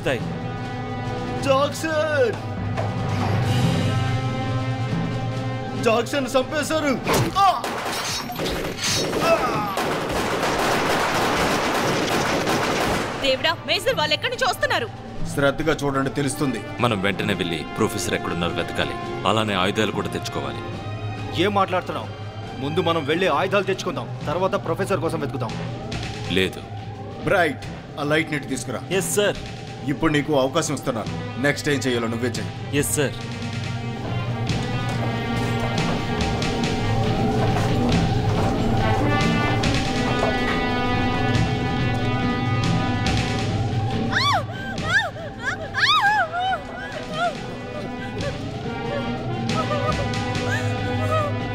దొరుకుతాయి. జాక్సన్ చంపేశారు. దేవుడా, మేజర్ వాళ్ళు ఎక్కడి నుంచి వస్తున్నారు? శ్రద్ధగా చూడండి, తెలుస్తుంది. మనం వెంటనే వెళ్ళి ప్రొఫెసర్ ఎక్కడున్నారో వెతకాలి. అలానే ఆయుధాలు కూడా తెచ్చుకోవాలి. ఏం మాట్లాడుతున్నావు? ముందు మనం వెళ్ళి ఆయుధాలు తెచ్చుకుందాం, తర్వాత ప్రొఫెసర్ కోసం వెతుకుదాం. లేదు. బ్రైట్, ఆ లైట్ నెట్ తీసుకురా. Yes sir. ఇప్పుడు నీకు అవకాశం ఇస్తున్నాను. నెక్స్ట్ ఏం చేయాలో నువ్వే చెయ్యి. Yes sir.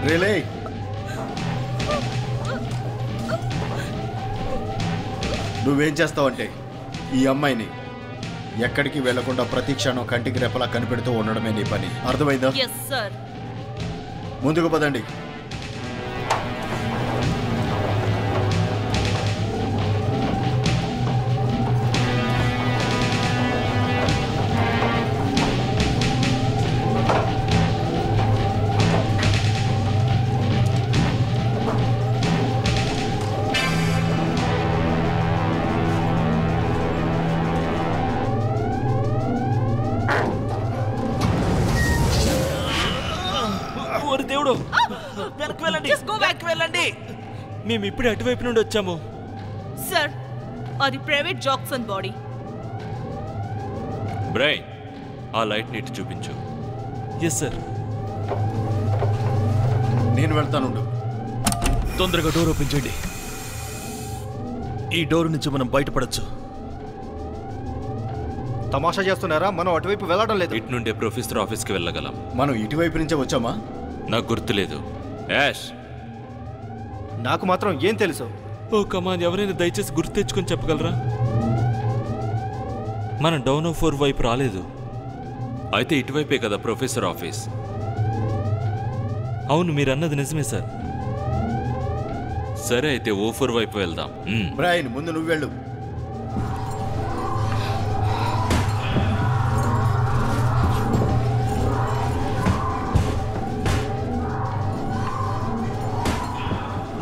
రేలే, నువ్వేం చేస్తావంటే ఈ అమ్మాయిని ఎక్కడికి వెళ్లకుండా ప్రతి క్షణం కంటికి రెప్పలా కనిపెడుతూ ఉండడమే నీ పని. అర్థమైందా? yes sir. ముందుకు పదండి. దేవుడు, వెనక్కి వెళ్ళండి, వెళ్ళండి. మేము ఇప్పుడు అటువైపు నుండి వచ్చాము సార్. అది ప్రైవేట్ జాక్సన్ బాడీ. బ్రైన్, ఆ లైట్ నీటి చూపించు. Yes sir. నేను వెళ్తానుండు. తొందరగా డోర్ ఓపెన్ చేయండి. ఈ డోర్ నుంచి మనం బయటపడచ్చు. తమాషా చేస్తున్నారా? మనం అటువైపు వెళ్ళడం లేదు. ఇటు నుండే ప్రొఫెసర్ ఆఫీస్కి వెళ్ళగలం. మనం ఇటువైపు నుంచే వచ్చామా? నాకు గుర్తులేదు. యాష్, నాకు మాత్రం ఏం తెలుసు? ఓ కమాన్, ఎవరైనా దయచేసి గుర్తు తెచ్చుకొని చెప్పగలరా? మనం డౌన్ ఆఫ్ 4 వైపు రాలేదు. అయితే ఇటువైపే కదా ప్రొఫెసర్ ఆఫీస్. అవును, మీరు అన్నది నిజమే సార్. సరే, అయితే O4 వైపు వెళ్దాం. బ్రైన్, ముందు నువ్వు వెళ్ళు.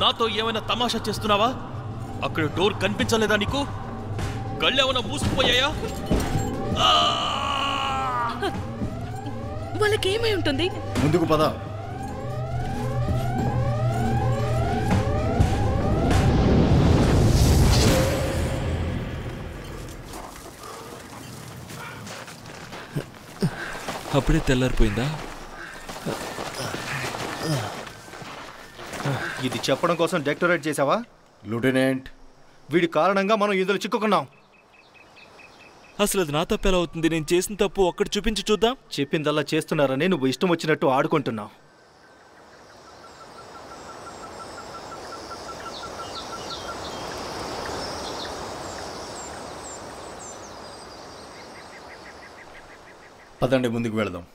నాతో ఏమైనా తమాషా చేస్తున్నావా? అక్కడ డోర్ కనిపించలేదా నీకు? కళ్ళేమైనా మూసుకుపోయాయా? వాళ్ళకేమై ఉంటుంది? ముందుకు పద. అప్పుడే తెల్లారిపోయిందా? ఇది చెప్పడం కోసం డెక్టరేట్ చేసావా? లూటెనెంట్, వీడి కారణంగా మనం ఇందులో చిక్కుకున్నాం. అసలు అది నా తప్పు ఎలా అవుతుంది? నేను చేసిన తప్పు ఒక్కటి చూపించి చూద్దాం. చెప్పిందల్లా చేస్తున్నారని నువ్వు ఇష్టం వచ్చినట్టు ఆడుకుంటున్నావు. పదండి, ముందుకు వెళదాం.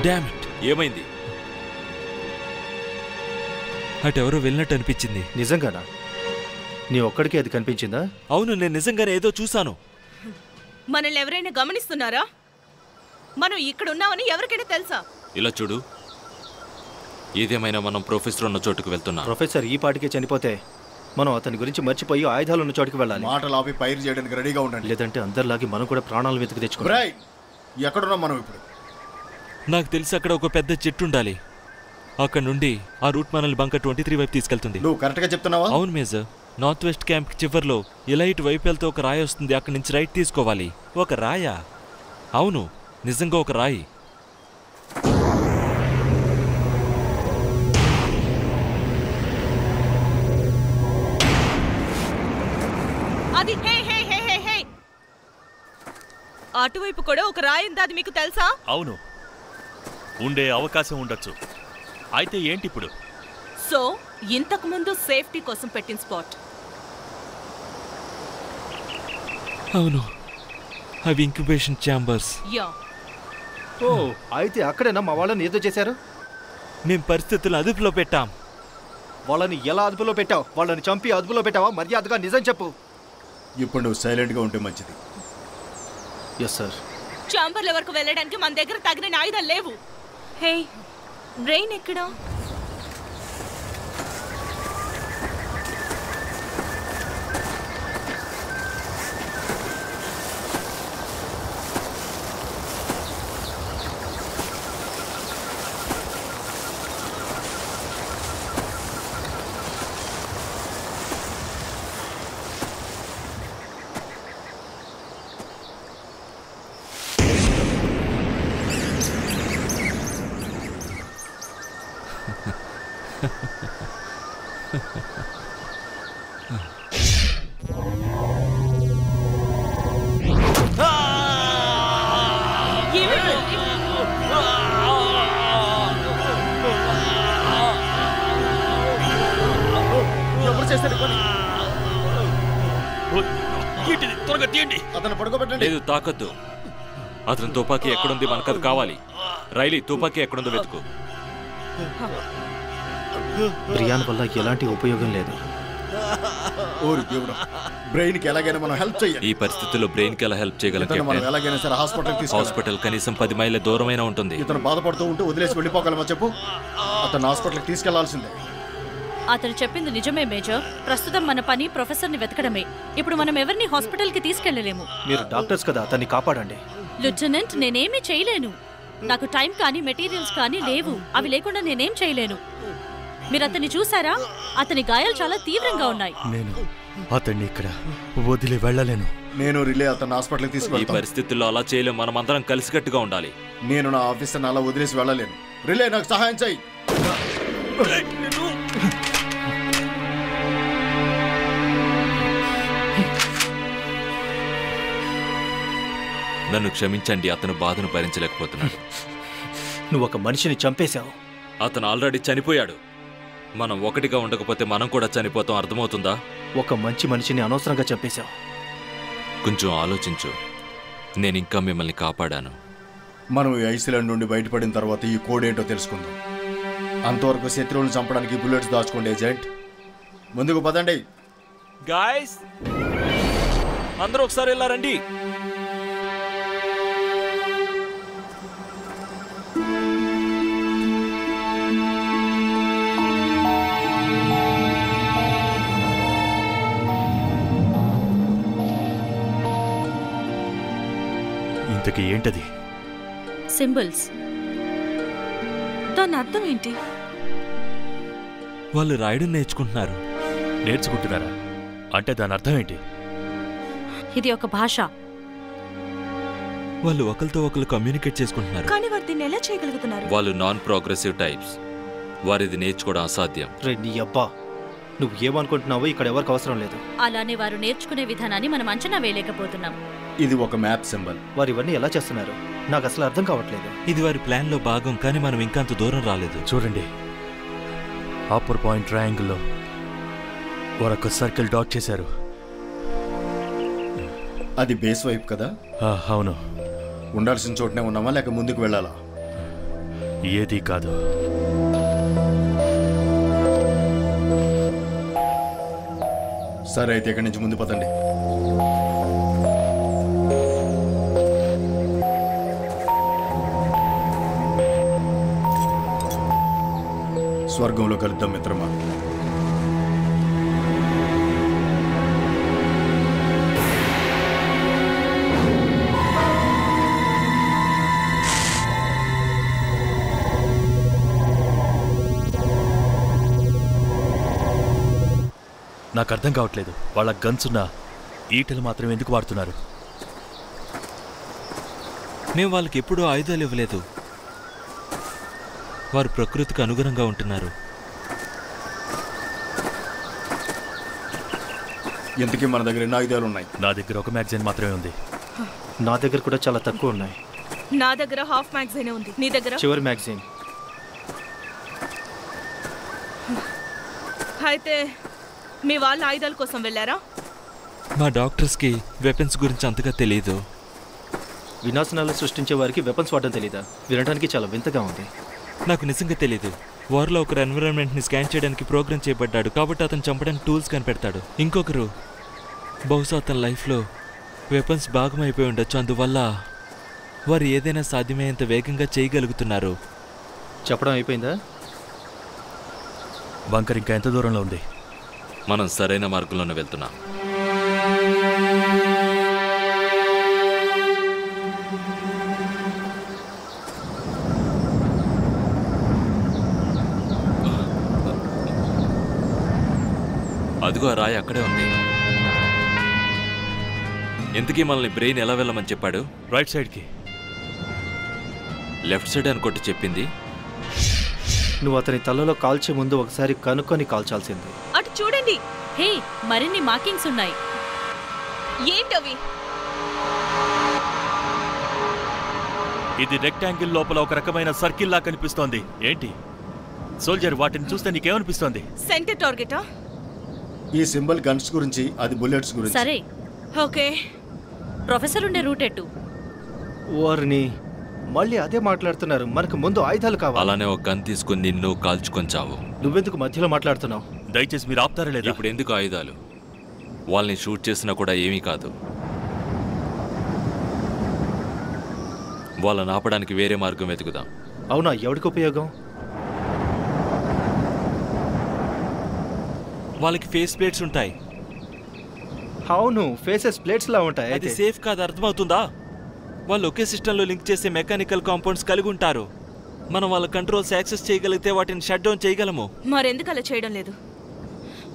డామ్ ఇట్, ఏమైంది? అటెవరో వెళ్ళినట్టు అనిపించింది. నిజంగానా? నీ ఒక్కడికి అది కనిపించిందా? అవును, నేను నిజంగానే ఏదో చూశాను. మనల్ని ఎవరైనా గమనిస్తున్నారా? మనం ఇక్కడ ఉన్నామని ఎవరికైనా తెలుసా? ఇలా చూడు, ఏదేమైనా మనం ప్రొఫెసర్ ఉన్న చోటుకు వెళ్తున్నాం. ప్రొఫెసర్ ఈ పాటికే చనిపోతే మనం అతని గురించి మర్చిపోయి ఆయుధాలు ఉన్న చోటుకి వెళ్ళాలి. మాటలు ఆపి పైరు చేయడానికి రెడీగా ఉండండి. లేదంటే అందరిలాగే మనం కూడా ప్రాణాలు వెతికి తెచ్చుకోవాలి. బ్రైన్, ఎక్కడున్నాం మనం ఇప్పుడు? నాకు తెలిసి అక్కడ ఒక పెద్ద చెట్టు ఉండాలి. అక్కడ నుండి ఆ రూట్ మనల్ని బంకర్ 23 వైపు తీసుకెళ్తుంది. నువ్వు కరెక్ట్గా చెప్తున్నావా? అవును మేజర్. నార్త్ వెస్ట్ క్యాంప్ చివర్లో ఇలా ఇటు వైపు వెళ్తే ఒక రాయి వస్తుంది. అక్కడి నుంచి రైట్ తీసుకోవాలి. ఒక రాయా? అవును, నిజంగా ఒక రాయి. అది అటువైపు కూడా ఒక రాయి ఉంది. అది మీకు తెలుసా? అవును, ఉండే అవకాశం ఉండొచ్చు. అయితే ఏంటి ఇప్పుడు? సో ఇంతకు ముందు సేఫ్టీ కోసం పెట్టిన స్పాట్. అవును, అవి ఇంక్యుబేషన్ ఛాంబర్స్. యా, ఓ అయితే అక్కడేనా మా వాళ్ళని ఏదో చేశారు? మేం పరిస్థితులను అదుపులో పెట్టాం. వాళ్ళని ఎలా అదుపులో పెట్టావు? వాళ్ళని చంపి అదుపులో పెట్టావా? మర్యాదగా నిజం చెప్పు. ఇప్పుడు నువ్వు సైలెంట్గా ఉంటే మంచిది. Yes sir. ఛాంబర్ల వరకు వెళ్ళడానికి మన దగ్గర తగిన ఆయుధాలు లేవు. హే, బ్రెయిన్ ఎక్కడా? ఎవరు చేశారు? ఏంటిది? త్వరగా తీయండి. అతను పడుకోబెట్టండి. లేదు, తాకద్దు. అతని తుపాకీ ఎక్కడుంది మనకది కావాలి. రైలీ, తుపాకీ ఎక్కడుందో వెతుకు. బ్రియాన్ వల్ల ఎలాంటి ఉపయోగం లేదు. ఓరి దేవుడా, బ్రెయిన్ కి ఎలాగైనా మనం హెల్ప్ చేయాలి. ఈ పరిస్థితుల్లో బ్రెయిన్ కి ఎలా హెల్ప్ చేయగలం? ఇతను మనం ఎలాగైనా సరే హాస్పిటల్ కనీసం 10 మైళ్ళ దూరమైన ఉంటుంది. ఇతను బాధపడుతూ ఉంటే వదిలేసి వెళ్ళిపోగలమా చెప్పు? అతను హాస్పిటల్కి తీసుకెళ్లాల్సిందే. అతను చెప్పింది నిజమే మేజర్. ప్రస్తుతం మన పని ప్రొఫెసర్ని వెతకడమే. ఇప్పుడు మనం ఎవరిని హాస్పిటల్కి తీసుకెళ్లలేము. మీరు డాక్టర్స్ కదా, అతన్ని కాపాడండి. లెఫ్టినెంట్, నేనేమీ చేయలేను. నాకు టైం కానీ మెటీరియల్స్ కానీ లేవు. అవి లేకుండా నేనేం చేయలేను. మీరు అతన్ని చూసారా? అతని గాయాలు చాలా తీవ్రంగా ఉన్నాయి. నేను అతన్ని ఇక్కడ వదిలి వెళ్ళలేను. నేను రిలే అతను హాస్పిటల్కి ఈ తీసుకెళ్తాను. పరిస్థితుల్లో అలా చేయలేం. మనం అందరం కలిసికట్టుగా ఉండాలి. నేను నా ఆఫీసర్ని అలా వదిలేసి వెళ్ళలేను. రిలే, నాకు సహాయం చేయి. నన్ను క్షమించండి, అతను బాధను భరించలేకపోతున్నాడు. నువ్వు ఒక మనిషిని చంపేశావు. అతను ఆల్రెడీ చనిపోయాడు. మనం ఒకటిగా ఉండకపోతే మనం కూడా చనిపోతాం. అర్థమవుతుందా? ఒక మంచి మనిషిని అనవసరంగా చంపేశావు. కొంచెం ఆలోచించు. నేను ఇంకా మిమ్మల్ని కాపాడాను. మనం ఈ ఐస్లాండ్ నుండి బయటపడిన తర్వాత ఈ కోడ్ ఏంటో తెలుసుకుందాం. అంతవరకు శత్రువులను చంపడానికి బుల్లెట్స్ దాచుకోండి ఏజెంట్. ముందుకు పదండి. గాయ్స్, అందరూ ఒకసారి ఇలా రండి. ఇంతకీ ఏంటది? సింబల్స్. దాని అర్థం ఏంటి? వాళ్ళు రాయడం నేర్చుకుంటున్నారు. నేర్చుకుంటున్నారా? అంటే దాని అర్థం ఏంటి? ఇది ఒక భాష. వాళ్ళు ఒకరితో ఒకరు కమ్యూనికేట్ చేసుకుంటున్నారు. కానీ వారు దీన్ని ఎలా చేయగలుగుతున్నారు? వాళ్ళు నాన్ ప్రోగ్రెసివ్ టైప్స్. వారిది నేర్చుకోవడం అసాధ్యం. రే నీ అబ్బా, నువ్వు ఏమనుకుంటున్నావో ఇక్కడ ఎవరికి అవసరం లేదు. అలానే వారు నేర్చుకునే విధానాన్ని మనం అంచనా వేయలేకపోతున్నాం. ఇది ఒక మ్యాప్ సింబల్. వారు ఇవన్నీ ఎలా చేస్తున్నారు? నాకు అసలు అర్థం కావట్లేదు. ఇది వారి ప్లాన్ లో భాగం, కానీ మనం ఇంకా అంత దూరం రాలేదు. చూడండి, అప్పర్ పాయింట్ ట్రయాంగిల్లో వారొక సర్కిల్ డాట్ చేశారు. అది బేస్ వైపు కదా? అవును. ఉండాల్సిన చోటనే ఉన్నామా లేక ముందుకు వెళ్ళాలా? ఏదీ కాదు. సరే, అయితే ఇక్కడి నుంచి ముందు పదండి. స్వర్గంలో కలుద్దాం మిత్రమా. నాకు అర్థం కావట్లేదు, వాళ్ళ గన్సున్న ఈటలు మాత్రం ఎందుకు వాడుతున్నారు? మేము వాళ్ళకి ఎప్పుడూ ఆయుధాలు ఇవ్వలేదు. వారు ప్రకృతికి అనుగుణంగా ఉంటున్నారు. ఎందుకు మన దగ్గర ఎన్ని ఆయుధాలు ఉన్నాయి? నా దగ్గర ఒక మ్యాగజైన్ మాత్రమే ఉంది. నా దగ్గర కూడా చాలా తక్కువ ఉన్నాయి. నా దగ్గర హాఫ్ మ్యాగజైన్ ఉంది. నీ దగ్గర? చివరి మ్యాగజైన్. అయితే మీ వాళ్ళ ఆయుధాల కోసం వెళ్ళారా? మా డాక్టర్స్కి వెపన్స్ గురించి అంతగా తెలియదు. వినాశనాలు సృష్టించే వారికి వెపన్స్ వాడడం తెలీదా? వినడానికి చాలా వింతగా ఉంది. నాకు నిజంగా తెలీదు. వారిలో ఒకరు ఎన్విరాన్మెంట్ని స్కాన్ చేయడానికి ప్రోగ్రామ్ చేయబడ్డాడు, కాబట్టి అతను చంపడానికి టూల్స్ కనిపెడతాడు. ఇంకొకరు బహుశా అతని లైఫ్లో వెపన్స్ భాగమైపోయి ఉండొచ్చు. అందువల్ల వారు ఏదైనా సాధ్యమయ్యేంత వేగంగా చేయగలుగుతున్నారు. చెప్పడం అయిపోయిందా? బంకర్ ఇంకా ఎంత దూరంలో ఉంది? మనం సరైన మార్గంలోనే వెళ్తున్నాం. అదిగో ఆ రాయి అక్కడే ఉంది. ఎందుకీ మనల్ని బ్రెయిన్ ఎలా వెళ్ళమని చెప్పాడు? రైట్ సైడ్కి. లెఫ్ట్ సైడ్ అనుకుంటూ చెప్పింది. నువ్వు అతని తలలో కాల్చే ముందు ఒకసారి కనుక్కొని కాల్చాల్సింది. అటు చూడండి. హే, మరిన్ని మార్కింగ్స్ ఉన్నాయి. ఏంటవి? ఇది రెక్టాంగిల్ లోపల ఒక రకమైన సర్కిల్ లా కనిపిస్తోంది. ఏంటి సోల్జర్, వాటిని చూస్తే నీకేమనిపిస్తోంది? సెంటర్ టార్గెటా? ఈ సింబల్ గన్స్ గురించి, అది బుల్లెట్స్ గురించి. సరే, ఓకే. ప్రొఫెసర్ ఉండే రూట్ ఎట్టు? వారిని మళ్ళీ అదే మాట్లాడుతున్నారు. మనకు ముందు ఆయుధాలు కావాలి. అలానే ఒక గన్ తీసుకుని నిన్ను కాల్చుకొని చావు. నువ్వెందుకు మధ్యలో మాట్లాడుతున్నావు? దయచేసి మీరు ఆపుతారా లేదా? ఇప్పుడు ఎందుకు ఆయుధాలు? వాళ్ళని షూట్ చేసినా కూడా ఏమీ కాదు. వాళ్ళని ఆపడానికి వేరే మార్గం వెతుకుదాం. అవునా? ఎవరికి ఉపయోగం? వాళ్ళకి ఫేస్ ప్లేట్స్ ఉంటాయి. అవును, ఫేసెస్ ప్లేట్స్ లా ఉంటాయి. అది సేఫ్ కాదు, అర్థమవుతుందా? వాళ్ళు ఒకే సిస్టంలో లింక్ చేసే మెకానికల్ కాంపౌండ్స్ కలిగి ఉంటారు. మనం వాళ్ళ కంట్రోల్స్ యాక్సెస్ చేయగలిగితే వాటిని షట్ డౌన్ చేయగలము. మరెందుకు అలా చేయడం లేదు?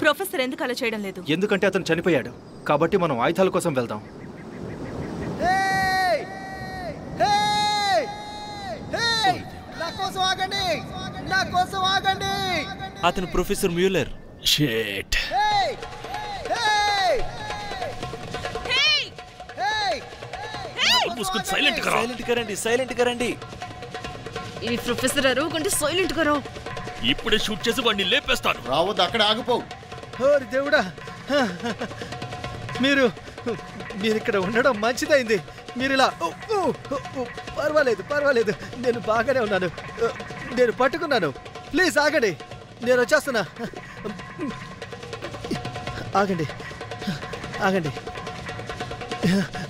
ప్రొఫెసర్ ఎందుకు అలా చేయడం లేదు? ఎందుకంటే అతను చనిపోయాడు కాబట్టి మనం ఆయుధాల కోసం వెళ్దాం. అతను ప్రొఫెసర్ మ్యూలర్. షిట్. సైలెంట్ గా రండి. ఈ ప్రొఫెసర్ అరవకుంటే సైలెంట్ గా రావు. ఇప్పుడే షూట్ చేసి వాడిని లేపేస్తాను. రావద్దు, అక్కడ ఆగిపోవు. ఓరి దేవుడా, మీరు ఇక్కడ ఉండడం మంచిదైంది. మీరు ఇలా పర్వాలేదు, నేను బాగానే ఉన్నాను. నేను పట్టుకున్నాను. ప్లీజ్ ఆగండి, నేను వచ్చేస్తున్నా. ఆగండి.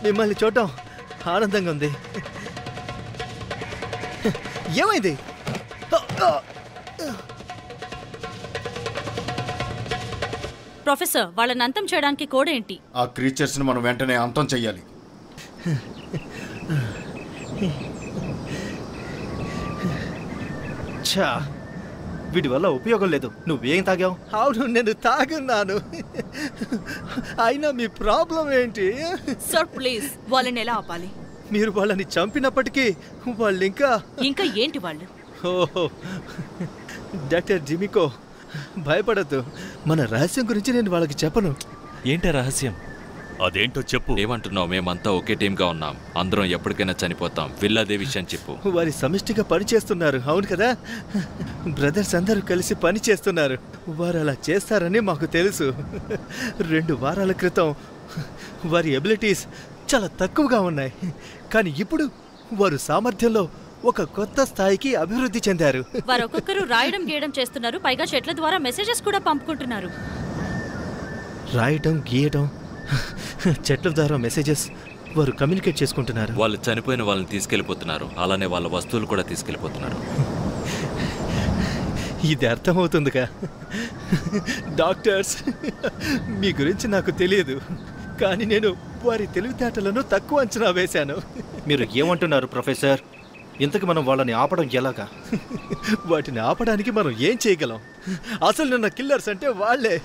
మిమ్మల్ని చూడటం ఆనందంగా ఉంది. ఏమైంది? ప్రొఫెసర్, వాళ్ళని అంతం చేయడానికి కోడ్ ఏంటి? ఆ క్రీచర్స్ ని మనం వెంటనే అంతం చెయ్యాలి. ఛా, వీడి వల్ల ఉపయోగం లేదు. నువ్వేం తాగావు? అవును, నేను తాగున్నాను. అయినా మీ ప్రాబ్లం ఏంటి? సార్ ప్లీజ్, వాళ్ళని ఎలా ఆపాలి? మీరు వాళ్ళని చంపినప్పటికీ వాళ్ళు ఇంకా ఏంటి వాళ్ళు? ఓహో, డాక్టర్ జిమికో, భయపడద్దు. మన రహస్యం గురించి నేను వాళ్ళకి చెప్పను. ఏంటి రహస్యం? అదేంటో చెప్పు. ఏమంటున్నావు? మేమంతా ఒకే టీంగా ఉన్నాం. అందరం ఎప్పటికైనా చనిపోతాం. విల్లాదే విషయం చెప్పు. వారి సమిష్టిగా పని చేస్తున్నారు. అవును కదా? బ్రదర్స్ అందరూ కలిసి పని చేస్తున్నారు. వారు అలా చేస్తారని మాకు తెలుసు. 2 వారాల క్రితం వారి ఎబిలిటీస్ చాలా తక్కువగా ఉన్నాయి. కానీ ఇప్పుడు వారు సామర్థ్యంలో ఒక కొత్త స్థాయికి అభివృద్ధి చెందారు. వారు ఒక్కొక్కరు రాయడం గీయడం చేస్తున్నారు. పైగా చెట్ల ద్వారా మెసేజెస్ కూడా పంపుకుంటున్నారు. రాయడం, గీయడం, చెట్ల ద్వారా మెసేజెస్ వారు కమ్యూనికేట్ చేసుకుంటున్నారు. వాళ్ళు చనిపోయిన వాళ్ళని తీసుకెళ్లిపోతున్నారు. అలానే వాళ్ళ వస్తువులు కూడా తీసుకెళ్లిపోతున్నారు. ఇది అర్థమవుతుందిగా? డాక్టర్స్, మీ గురించి నాకు తెలియదు, కానీ నేను వారి తెలివితేటలను తక్కువ అంచనా వేశాను. మీరు ఏమంటున్నారు ప్రొఫెసర్? ఇంతకు మనం వాళ్ళని ఆపడం ఎలాగా? వాటిని ఆపడానికి మనం ఏం చేయగలం? అసలు నిన్న కిల్లర్స్ అంటే వాళ్ళే.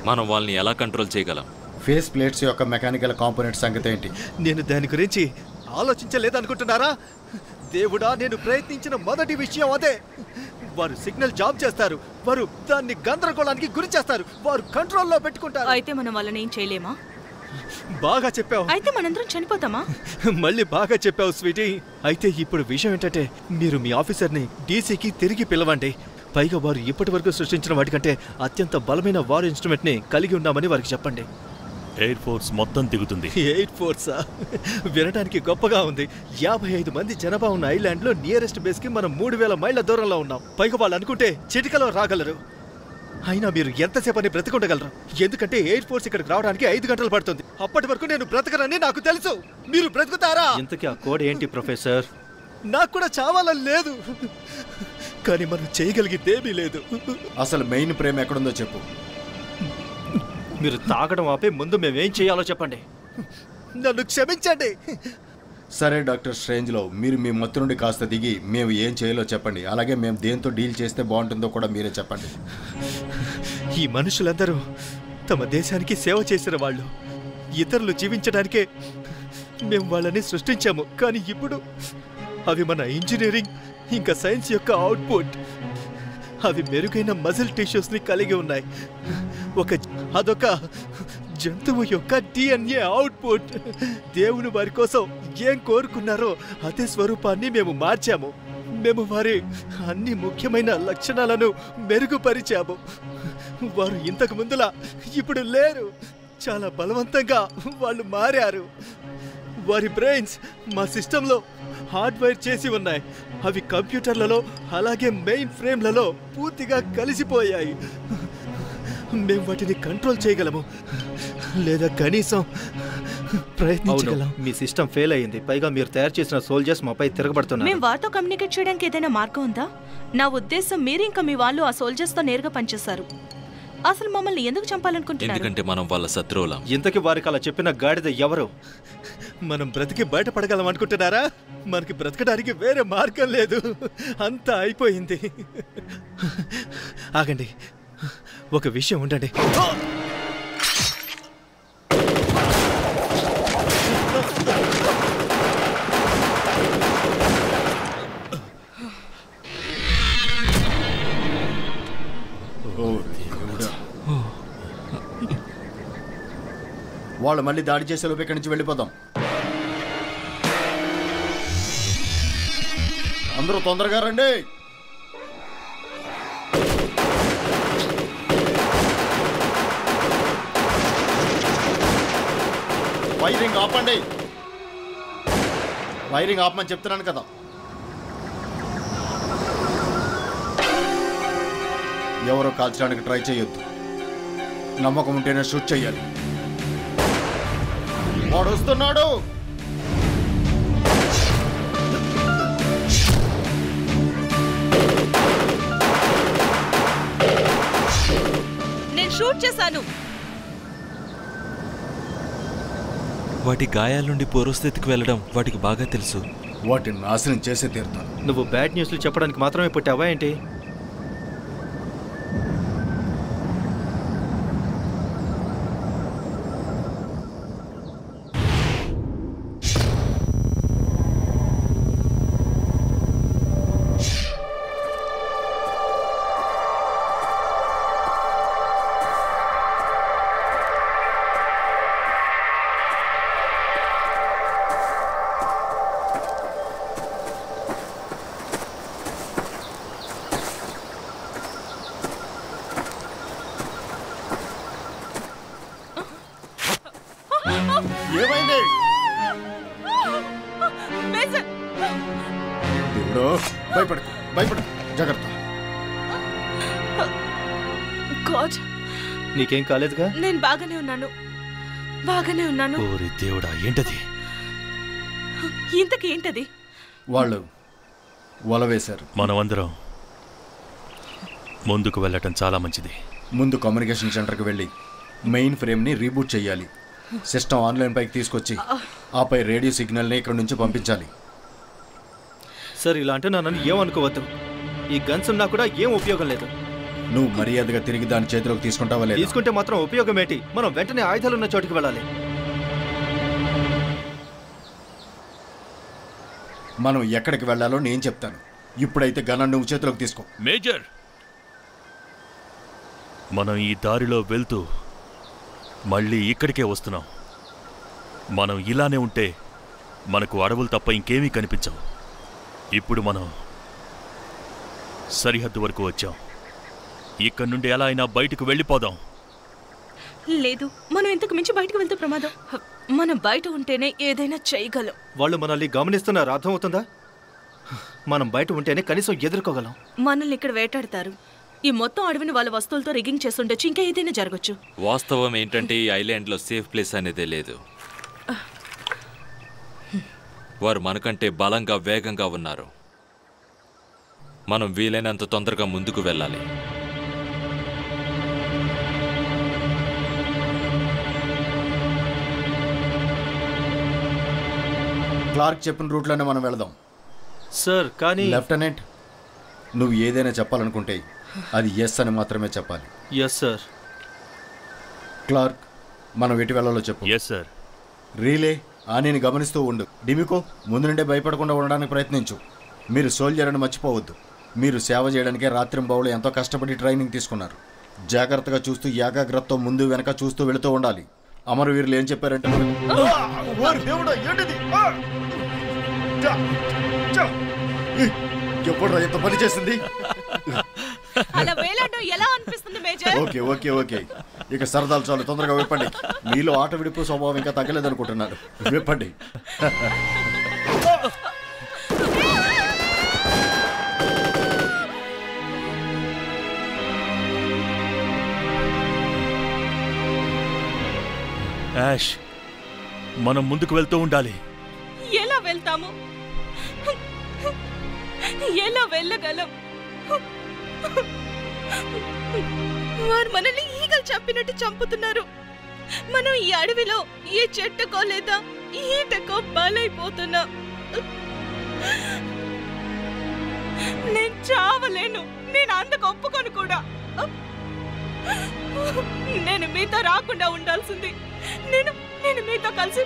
మనం వాళ్ళని ఎలా కంట్రోల్ చేయగలం? ఫేస్ ప్లేట్స్ యొక్క మెకానికల్ కాంపోనెంట్ సంగతి ఏంటి? నేను దాని గురించి ఆలోచించలేదనుకుంటున్నారా? దేవుడా, నేను ప్రయత్నించిన మొదటి విషయం అదే. వారు సిగ్నల్ జామ్ చేస్తారు, వారు దాన్ని గందరగోళానికి గురి చేస్తారు, వారు కంట్రోల్లో పెట్టుకుంటారు. అయితే మనం వాళ్ళని ఏం చేయలేమా? బాగా చెప్పావు. అయితే మనందరం చనిపోతామా? మళ్ళీ బాగా చెప్పావు స్వీటీ. అయితే ఇప్పుడు విషయం ఏంటంటే, మీరు మీ ఆఫీసర్ని డీసీకి తిరిగి పిలవండి. పైగా వారు ఇప్పటి వరకు సృష్టించిన వాటికంటే అత్యంత బలమైన వార్ ఇన్స్ట్రుమెంట్ని కలిగి ఉన్నామని వారికి చెప్పండి. ఎయిర్ ఫోర్స్ మొత్తం దిగుతుంది. ఎయిర్ ఫోర్సా? వినడానికి గొప్పగా ఉంది. 55 మంది జనాభా ఉన్న ఐలాండ్లో నియరెస్ట్ బేస్కి మనం 3000 మైళ్ళ దూరంలో ఉన్నాం. పైగా వాళ్ళు అనుకుంటే చిటికలో రాగలరు. అయినా మీరు ఎంతసేపని బ్రతికుండగలరు? ఎందుకంటే ఎయిర్ ఫోర్స్ ఇక్కడికి రావడానికి 5 గంటలు పడుతుంది. అప్పటి వరకు నేను బ్రతకనని నాకు తెలుసు. మీరు బ్రతుకుతారా? ఇంతకీ ఆ కోడ్ ఏంటి ప్రొఫెసర్? నాకు కూడా చావాలని లేదు, కానీ మనం చేయగలిగితేమీ లేదు. అసలు మెయిన్ ప్రేమ ఎక్కడుందో చెప్పు. మీరు తాగడం ఆపే ముందు మేమేం చేయాలో చెప్పండి. నన్ను క్షమించండి. సరే డాక్టర్ స్ట్రేంజ్లో, మీరు మీ మత్తు నుండి కాస్త దిగి మేము ఏం చేయాలో చెప్పండి. అలాగే మేము దేంతో డీల్ చేస్తే బాగుంటుందో కూడా మీరే చెప్పండి. ఈ మనుషులందరూ తమ దేశానికి సేవ చేసిన వాళ్ళు. ఇతరులు జీవించడానికే మేము వాళ్ళని సృష్టించాము. కానీ ఇప్పుడు అవి మన ఇంజనీరింగ్ ఇంకా సైన్స్ యొక్క అవుట్పుట్. అవి మెరుగైన మజిల్ టిష్యూస్ని కలిగి ఉన్నాయి. అదొక జంతువు యొక్క DNA అవుట్పుట్. దేవుని వారి కోసం ఏం కోరుకున్నారో అదే స్వరూపాన్ని మేము మార్చాము. మేము వారి అన్ని ముఖ్యమైన లక్షణాలను మెరుగుపరిచాము. వారు ఇంతకు ముందులా ఇప్పుడు లేరు. చాలా బలవంతంగా వాళ్ళు మారారు. వారి బ్రెయిన్స్ మా సిస్టంలో హార్డ్వైర్ చేసి ఉన్నాయి. అవి కంప్యూటర్లలో అలాగే మెయిన్ ఫ్రేమ్లలో పూర్తిగా కలిసిపోయాయి. మేము వాటిని కంట్రోల్ చేయగలము, లేదా కనీసం ప్రయత్నించగలం. మీ సిస్టమ్ ఫెయిల్ అయ్యింది. పైగా మీరు తయారు చేసిన సోల్జర్స్ మాపై తిరగబడుతున్నారు. మేము వారితో కమ్యూనికేట్ చేయడానికి ఏదైనా మార్గం ఉందా? నా ఉద్దేశం, మీరు ఇంకా మీ వాళ్ళు ఆ సోల్జర్స్తో నేరుగా పనిచేస్తారు. అసలు మమ్మల్ని ఎందుకు చంపాలనుకుంటున్నారు? ఎందుకంటే మనం వాళ్ళ శత్రువులం. ఇంతకీ వారికి అలా చెప్పిన గాడిద ఎవరు? మనం బ్రతికి బయటపడగలం అనుకుంటున్నారా? మనకి బ్రతకడానికి వేరే మార్గం లేదు. అంతా అయిపోయింది. ఆగండి, ఒక విషయం ఉండండి. వాళ్ళు మళ్ళీ దాడి చేసే లోపు ఇక్కడి నుంచి వెళ్ళిపోదాం. అందరూ తొందరగా రండి. వైరింగ్ ఆపండి. వైరింగ్ ఆపమని చెప్తున్నాను కదా. ఎవరో కాల్చడానికి ట్రై చేయొద్దు. నమ్మకం ఉంటేనే షూట్ చెయ్యాలి. వాడు వస్తున్నాడు. నేను షూట్ చేశాను. వాటి గాయాల నుండి పూర్వస్థితికి వెళ్ళడం వాటికి బాగా తెలుసు. వాటిని నాశనం చేసే తీరుతాను. నువ్వు బ్యాడ్ న్యూస్లు చెప్పడానికి మాత్రమే పుట్టావా ఏంటి? ఏమైంది? దేవుడు, భయపడకు, భయపడకు, జాగ్రత్త. గాడ్, నీకేం కాలేదుగా? నేను బాగానే ఉన్నాను, బాగానే ఉన్నాను. ఓరి దేవుడా, ఏంటది? ఇంతకీ ఏంటది? వాళ్ళు వల వేశారు. మనమందరం ముందుకు వెళ్ళటం చాలా మంచిది. ముందు కమ్యూనికేషన్ సెంటర్కి వెళ్ళి మెయిన్ ఫ్రేమ్ని రీబూట్ చేయాలి. సిస్టమ్ ఆన్లైన్ పైకి తీసుకొచ్చి ఆపై రేడియో సిగ్నల్ని ఇక్కడ నుంచి పంపించాలి. సార్, ఇలా అంటే నన్ను ఏమనుకోవద్దు. ఈ గన్స్ ఉన్నా కూడా ఏం ఉపయోగం లేదు. నువ్వు మర్యాదగా తిరిగి దాని చేతిలోకి తీసుకుంటావా లేదా? తీసుకుంటే మాత్రం ఉపయోగం ఏంటి? మనం వెంటనే ఆయుధాలున్న చోటికి వెళ్ళాలి. మనం ఎక్కడికి వెళ్ళాలో నేను చెప్తాను. ఇప్పుడైతే గన్ నువ్వు చేతిలోకి తీసుకో. మేజర్, మనం ఈ దారిలో వెళ్తూ మళ్ళీ ఇక్కడికే వస్తున్నాం. మనం ఇలానే ఉంటే మనకు అడవులు తప్ప ఇంకేమీ కనిపించవు. ఇప్పుడు మనం సరిహద్దు వరకు వచ్చాం. ఇక్కడి నుండి ఎలా అయినా బయటకు వెళ్ళిపోదాం. లేదు, మనం ఇంతకు మించి బయటకు వెళ్తే ప్రమాదం. మనం బయట ఉంటేనే ఏదైనా చేయగలం. వాళ్ళు మనల్ని గమనిస్తున్నారు, అర్థమవుతుందా? మనం బయట ఉంటేనే కనీసం ఎదుర్కోగలం. మనల్ని ఇక్కడ వేటాడతారు. ఈ మొత్తం అడవిని వాళ్ళ వస్తువులతో రిగ్గింగ్ చేస్తుండొచ్చు. ఇంకా ఏదైనా జరగచ్చు. వాస్తవం ఏంటంటే ఈ ఐలాండ్లో సేఫ్ ప్లేస్ అనేదే లేదు. వారు మనకంటే బలంగా వేగంగా ఉన్నారు. మనం వీలైనంత తొందరగా ముందుకు వెళ్ళాలి. క్లార్క్ చెప్పిన రూట్లోనే మనం వెళదాం. సార్, కానీ లెఫ్టినెంట్, నువ్వు ఏదైనా చెప్పాలనుకుంటే అది ఎస్ అని మాత్రమే చెప్పాలి. Yes sir. క్లార్క్, మనం ఎటు వెళ్ళాలో చెప్పు. Yes sir. రీలే, ఆనిని గమనిస్తూ ఉండు. డిమికో, ముందు నుండే భయపడకుండా ఉండడానికి ప్రయత్నించు. మీరు సోల్జర్ అని మర్చిపోవద్దు. మీరు సేవ చేయడానికే రాత్రింబవళ్ళు ఎంతో కష్టపడి ట్రైనింగ్ తీసుకున్నారు. జాగ్రత్తగా చూస్తూ ఏకాగ్రతతో ముందు వెనక చూస్తూ వెళుతూ ఉండాలి. అమరవీరులు ఏం చెప్పారంటే ఎప్పుడు ఎంత పని చేసింది. ఓకే ఓకే ఓకే, ఇక సరదాలు చాలు, తొందరగా విప్పండి. మీలో ఆట విడిపు స్వభావం ఇంకా తగ్గలేదనుకుంటున్నారు. విప్పండి. యాష్, మనం ముందుకు వెళ్తూ ఉండాలి. ఎలా వెళ్తాము? ఎలా వెళ్ళగలం? వారు మనల్ని ఈగలు చంపినట్టు చంపుతున్నారు. మనం ఈ అడవిలో ఏ చెట్టుకో లేదా ఈటకో బలైపోతున్నాం. నేను చావలేను. నేను అందుకు ఒప్పుకొని కూడా. నేను మీతో రాకుండా ఉండాల్సింది. నేను మీతో కలిసి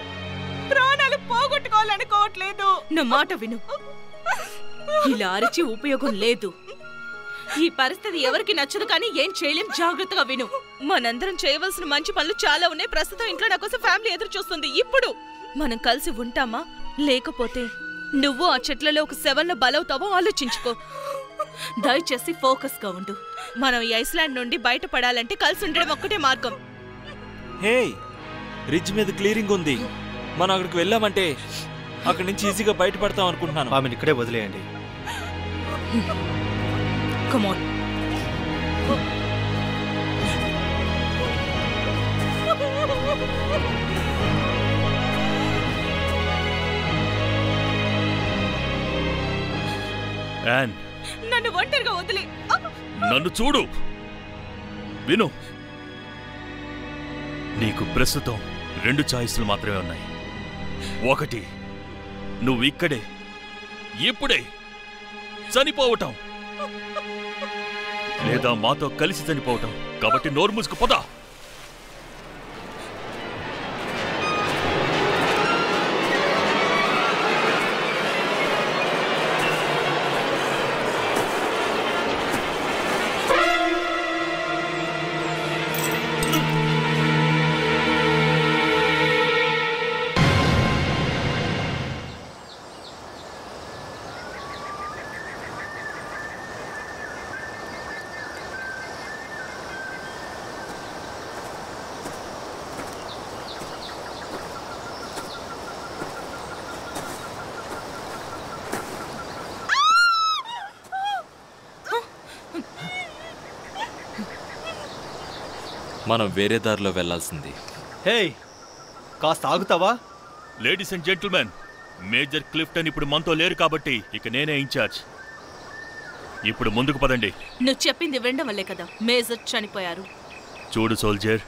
ప్రాణాలు పోగొట్టుకోవాలనుకోవట్లేదు. నా మాట విను. ఇలా అరిచి ఉపయోగం లేదు. ఈ పరిస్థితి ఎవరికి నచ్చదు, కానీ ఏం చేయలేం. జాగ్రత్తగా విను. మనందరం చేయవలసిన మంచి పనులు చాలా ఉన్నాయి. ప్రస్తుతం ఇంట్లో నా కోసం ఫ్యామిలీ ఎదురు చూస్తుంది. ఇప్పుడు మనం కలిసి ఉంటామా, లేకపోతే నువ్వు ఆ చెట్లలో ఒక శవంలో బలవుతావో ఆలోచించుకో. దయచేసి ఫోకస్ గా ఉండు. మనం ఈ ఐస్లాండ్ నుండి బయటపడాలంటే కలిసి ఉండడం ఒక్కటే మార్గం. హే, రిడ్జ్ మీద క్లియరింగ్ ఉంది. మనం అక్కడికి వెళ్ళామంటే అక్కడి నుంచి ఈజీగా బయటపడతాం అనుకుంటున్నాను. ఆమెను ఇక్కడే వదిలేయండి. Come on. యాన్, నన్ను ఒంటరిగా వదిలే. నన్ను చూడు, విను. నీకు ప్రస్తుతం 2 చాయిస్లు మాత్రమే ఉన్నాయి. ఒకటి, నువ్వు ఇక్కడే ఇప్పుడే చనిపోవటం, లేదా మాతో కలిసి చనిపోవటం. కాబట్టి నోరు మూసుకు పద. మనం వేరే దారిలో వెళ్లాల్సింది. హే, కాస్త ఆగుతావా? Ladies and gentlemen, major Clifton ఇప్పుడు మనతో లేరు కాబట్టి ఇక నేనే ఇన్ఛార్జ్. ఇప్పుడు ముందుకు పదండి. నువ్వు చెప్పింది వినడం వల్లే కదా మేజర్ చనిపోయారు. చూడు సోల్జర్,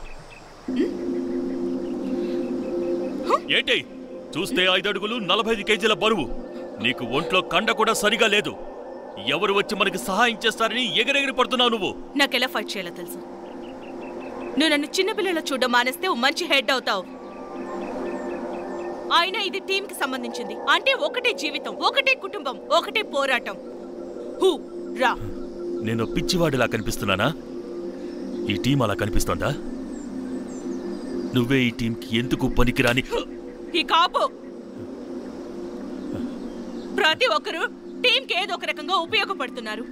ఏంటి చూస్తే 5 అడుగులు 45 కేజీల బరువు. నీకు ఒంట్లో కండ కూడా సరిగా లేదు. ఎవరు వచ్చి మనకి సహాయం చేస్తారని ఎగిరెగిరి పడుతున్నావు నువ్వు. నాకెలా ఫైట్ చేయాలో తెలుసు. నువ్వు నన్ను చిన్నపిల్లల చూడడం మానేస్తే ఓ మంచి హెడ్ అవుతావు. అయినా ఇది టీంకి సంబంధించింది. అంటే ఒకటే జీవితం, ఒకటే కుటుంబం, ఒకటే పోరాటం. రా. నేను పిచ్చివాడిలా కనిపిస్తున్నానా? ఈ టీం అలా కనిపిస్తోందా? నువ్వే ఈ టీంకి ఎందుకు పనికిరాని. ఈ కాపు ప్రతి ఒక్కరూ టీంకి ఏదో ఒక రకంగా ఉపయోగపడుతున్నారు.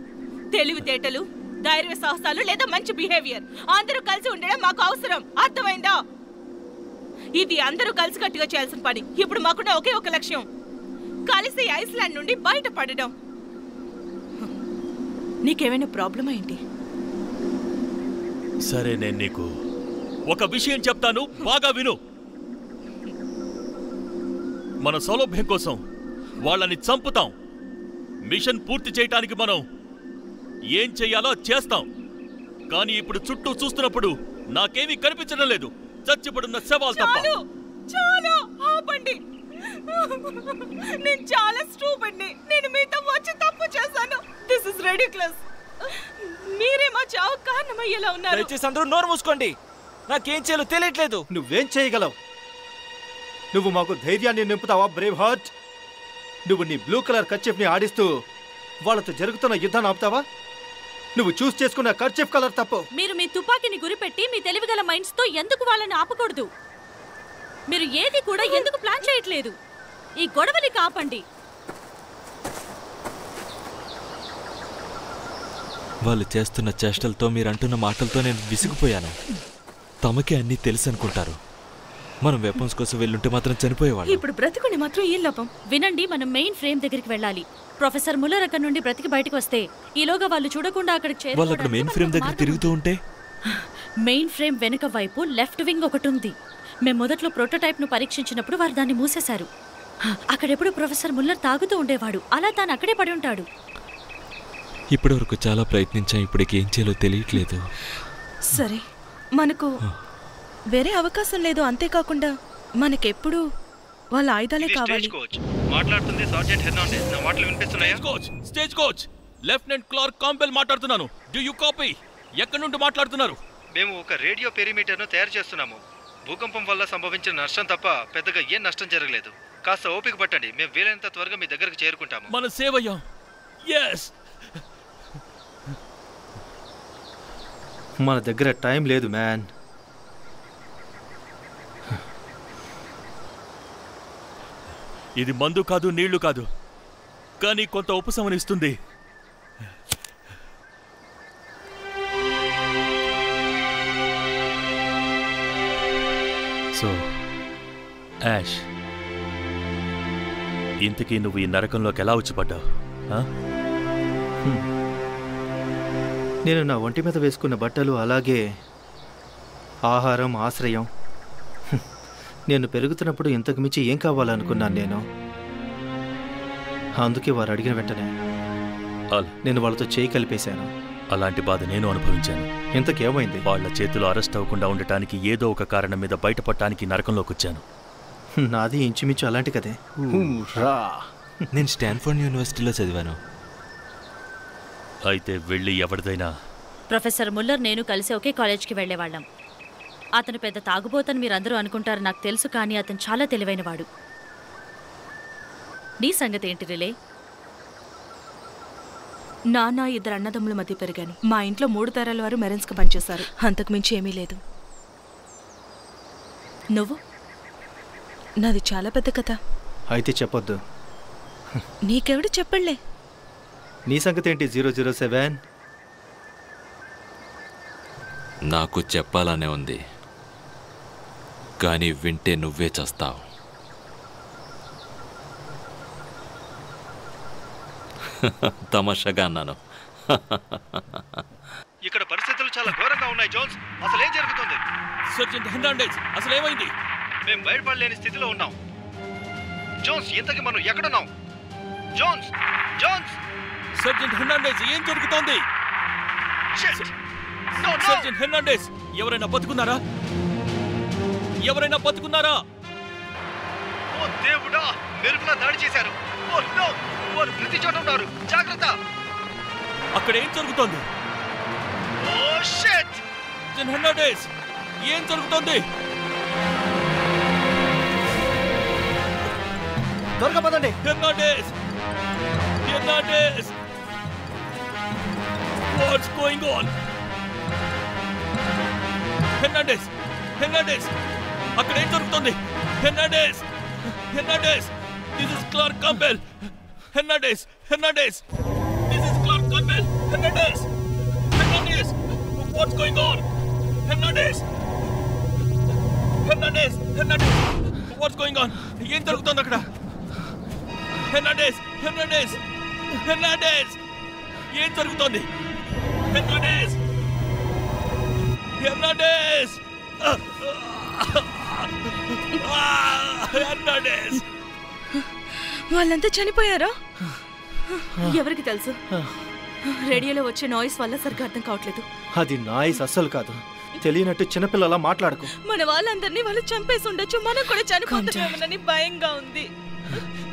తెలివితేటలు, ధైర్య సాహసాలు లేదా మంచి బిహేవియర్ అందరూ కలిసి ఉండడం మాకు అవసరం. అర్థమైందా? ఇది అందరూ కలిసికట్టుగా చేయాల్సిన పని. ఇప్పుడు మాకున్న ఒకే ఒక లక్ష్యం, కలిసి ఐస్లాండ్ నుండి బయటపడడం. నీకేమైనా ప్రాబ్లమ్ ఏంటి? సరే, నేను నీకు ఒక విషయం చెప్తాను, బాగా విను. మన సౌలభ్యం కోసం వాళ్ళని చంపుతాం. మిషన్ పూర్తి చేయటానికి మనం ఏం చెయ్యాలో చేస్తాం. కానీ ఇప్పుడు చుట్టూ చూస్తున్నప్పుడు నాకేమీ కనిపించడం లేదు, చచ్చిపడున్న శవాలు తప్ప. చాలు, ఆపండి. నేను చాలా స్టూపిడ్ని. నేను మీతో వచ్చి తప్పు చేశాను. This is ridiculous. మీరే మా చావు కారణమయ్యేలా ఉన్నారు. దయచేసి అందరూ నోరు మూసుకోండి. నాకేం చేయాలో తెలియట్లేదు. నువ్వేం చేయగలవు? నువ్వు మాకు ధైర్యాన్ని నింపుతావా బ్రేవ్ హార్ట్? నువ్వు నీ బ్లూ కలర్ కర్చీఫ్ని ఆడిస్తూ వాళ్ళతో జరుగుతున్న యుద్ధాన్ని ఆపుతావా? నువ్వు చూస్ చేసుకున్న కర్చీఫ్ కలర్ తప్పు. మీరు మీ తుపాకీని గురిపెట్టి మీ తెలివిగల మైండ్స్ తో ఎందుకు వాళ్ళని ఆపకూడదు? మీరు ఏది కూడా ఎందుకు ప్లాన్ చేయట్లేదు? ఈ గొడవని కాపండి. వాళ్ళు చేస్తున్న చేష్టలతో, మీరంటున్న మాటలతో నేను విసిగిపోయాను. తమకే అన్నీ తెలుసు అనుకుంటారు. మనం వెపన్స్ కోసం వెళ్ళుంటే మాత్రం చనిపోయేవాళ్ళు. ఇప్పుడు బ్రతుకుని మాత్రం ఏం లాభం? వినండి, మనం మెయిన్ ఫ్రేమ్ దగ్గరికి వెళ్ళాలి. ప్రొఫెసర్ ముల్లర్ అక్కడి నుండి బ్రతికి బయటకు వస్తే ఈలోగా వాళ్ళు చూడకుండా అక్కడికి వాళ్ళు అక్కడ మెయిన్ ఫ్రేమ్ దగ్గర తిరుగుతూ ఉంటే, మెయిన్ ఫ్రేమ్ వెనుక వైపు లెఫ్ట్ వింగ్ ఒకటి ఉంది. మేము మొదట్లో ప్రోటోటైప్ ను పరీక్షించినప్పుడు వారు దాన్ని మూసేశారు. అక్కడెప్పుడు ప్రొఫెసర్ ముల్లర్ తాగుతూ ఉండేవాడు. అలా తాను అక్కడే పడి ఉంటాడు. ఇప్పటి వరకు చాలా ప్రయత్నించాం. ఇప్పటికి ఏం చేయాలో తెలియట్లేదు. సరే, మనకు వేరే అవకాశం లేదు. అంతేకాకుండా మనకెప్పుడు వాళ్ళ ఆయుధాలే కావాలి. మాట్లాడుతుంది సర్జెంట్ హెర్నాండెస్. నా మాటలు వినిపిస్తున్నాయా? Stagecoach lieutenant Clark Campbell మాట్లాడుతున్నాను. Do you copy? ఎక్కడి నుండి మాట్లాడుతున్నారు? మేము ఒక రేడియో పెరిమీటర్ను తయారు చేస్తున్నాము. భూకంపం వల్ల సంభవించిన నష్టం తప్ప పెద్దగా ఏం నష్టం జరగలేదు. కాస్త ఓపిక పట్టండి. మేము వీలైనంత త్వరగా మీ దగ్గరకు చేరుకుంటాము. మన సేవయ్యా. ఎస్. మన దగ్గర టైం లేదు మ్యాన్. ఇది మందు కాదు, నీళ్లు కాదు, కానీ కొంత ఉపశమనిస్తుంది. సో యాష్, ఇంతకీ నువ్వు ఈ నరకంలోకి ఎలా వచ్చి పడ్డావు? నేను నా ఒంటి మీద వేసుకున్న బట్టలు, అలాగే ఆహారం, ఆశ్రయం. నేను పెరుగుతున్నప్పుడు ఇంతకు మించి ఏం కావాలనుకున్నాను నేను. అందుకే వారు అడిగిన వెంటనే నేను వాళ్ళతో చేయి కలిపేశాను. అలాంటి బాధ నేను అనుభవించాను. ఇంతకేమైంది? వాళ్ళ చేతిలో అరెస్ట్ అవ్వకుండా ఉండటానికి ఏదో ఒక కారణం మీద బయటపడటానికి నరకంలోకి వచ్చాను. నాది ఇంచుమించు అలాంటి కదే. నేను స్టాన్ఫోర్డ్ యూనివర్సిటీలో చదివాను. అయితే వెళ్ళి ఎవరిదైనా. ప్రొఫెసర్ ముల్లర్ నేను కలిసి ఒకే కాలేజ్కి వెళ్లేవాళ్ళం. అతను పెద్ద తాగుబోతని మీరందరూ అనుకుంటారు, నాకు తెలుసు. కానీ అతను చాలా తెలివైనవాడు. నీ సంగతి ఏంటి రిలే? నాన్న ఇద్దరు అన్నదమ్ముల మధ్య పెరిగాను. మా ఇంట్లో 3 తరాల వారు మెరెన్స్కి పనిచేశారు. అంతకుమించి ఏమీ లేదు. నువ్వు? నాది చాలా పెద్ద కథ. అయితే చెప్పొద్దు. నీకెవడు చెప్పళ్లే. నీ సంగతి ఏంటి 007? నాకు చెప్పాలనే ఉంది, కానీ వింటే నువ్వే చేస్తావు. తమాషాగా అన్నాను. ఇక్కడ పరిస్థితులు చాలా ఘోరంగా ఉన్నాయి జోన్స్. అసలు ఏం జరుగుతుంది? సర్జెంట్ హెర్నాండెస్, అసలు ఏమైంది? మేము బయటపడలేని స్థితిలో ఉన్నాం. జోన్స్, ఇంతకీ మనం ఎక్కడున్నాం? Jones, Jones! సర్జెంట్ హెర్నాండెస్, ఏం జరుగుతోంది? సర్జెంట్ హెర్నాండెస్, ఎవరైనా బతుకున్నారా? ఎవరైనా బతుకున్నారా? ఓ దేవుడా, మెరుపులా దాడి చేశారు. ఓ నో, వారు ప్రతి చోట ఉన్నారు. జాగ్రత్త! అక్కడ ఏం జరుగుతోంది? హెర్నాండెజ్, ఏం జరుగుతోంది? త్వరగా పదండి. Hernandez, what's going on? Hernandez, అక్కడ ఏం జరుగుతోంది? Hernandez, this is Clark Campbell. Hernandez, this is Clark Campbell. Hernandez, what's going on? Hernandez, what's going on? ఏం జరుగుతోంది అక్కడ? హెర్నాండెజ్, ఏం జరుగుతోంది? హెర్నాండెజ్, వాళ్ళంతా చనిపోయారా? ఎవరికి తెలుసు? రేడియోలో వచ్చే నాయిస్ వల్ల సరిగ్గా అర్థం కావట్లేదు. అది నాయిస్ అస్సలు కాదు. తెలియనట్టు చిన్నపిల్లలా మాట్లాడుకో. మన వాళ్ళందరినీ వాళ్ళు చంపేసి ఉండొచ్చు. మనం కూడా చనిపోతామేమోనని భయంగా ఉంది.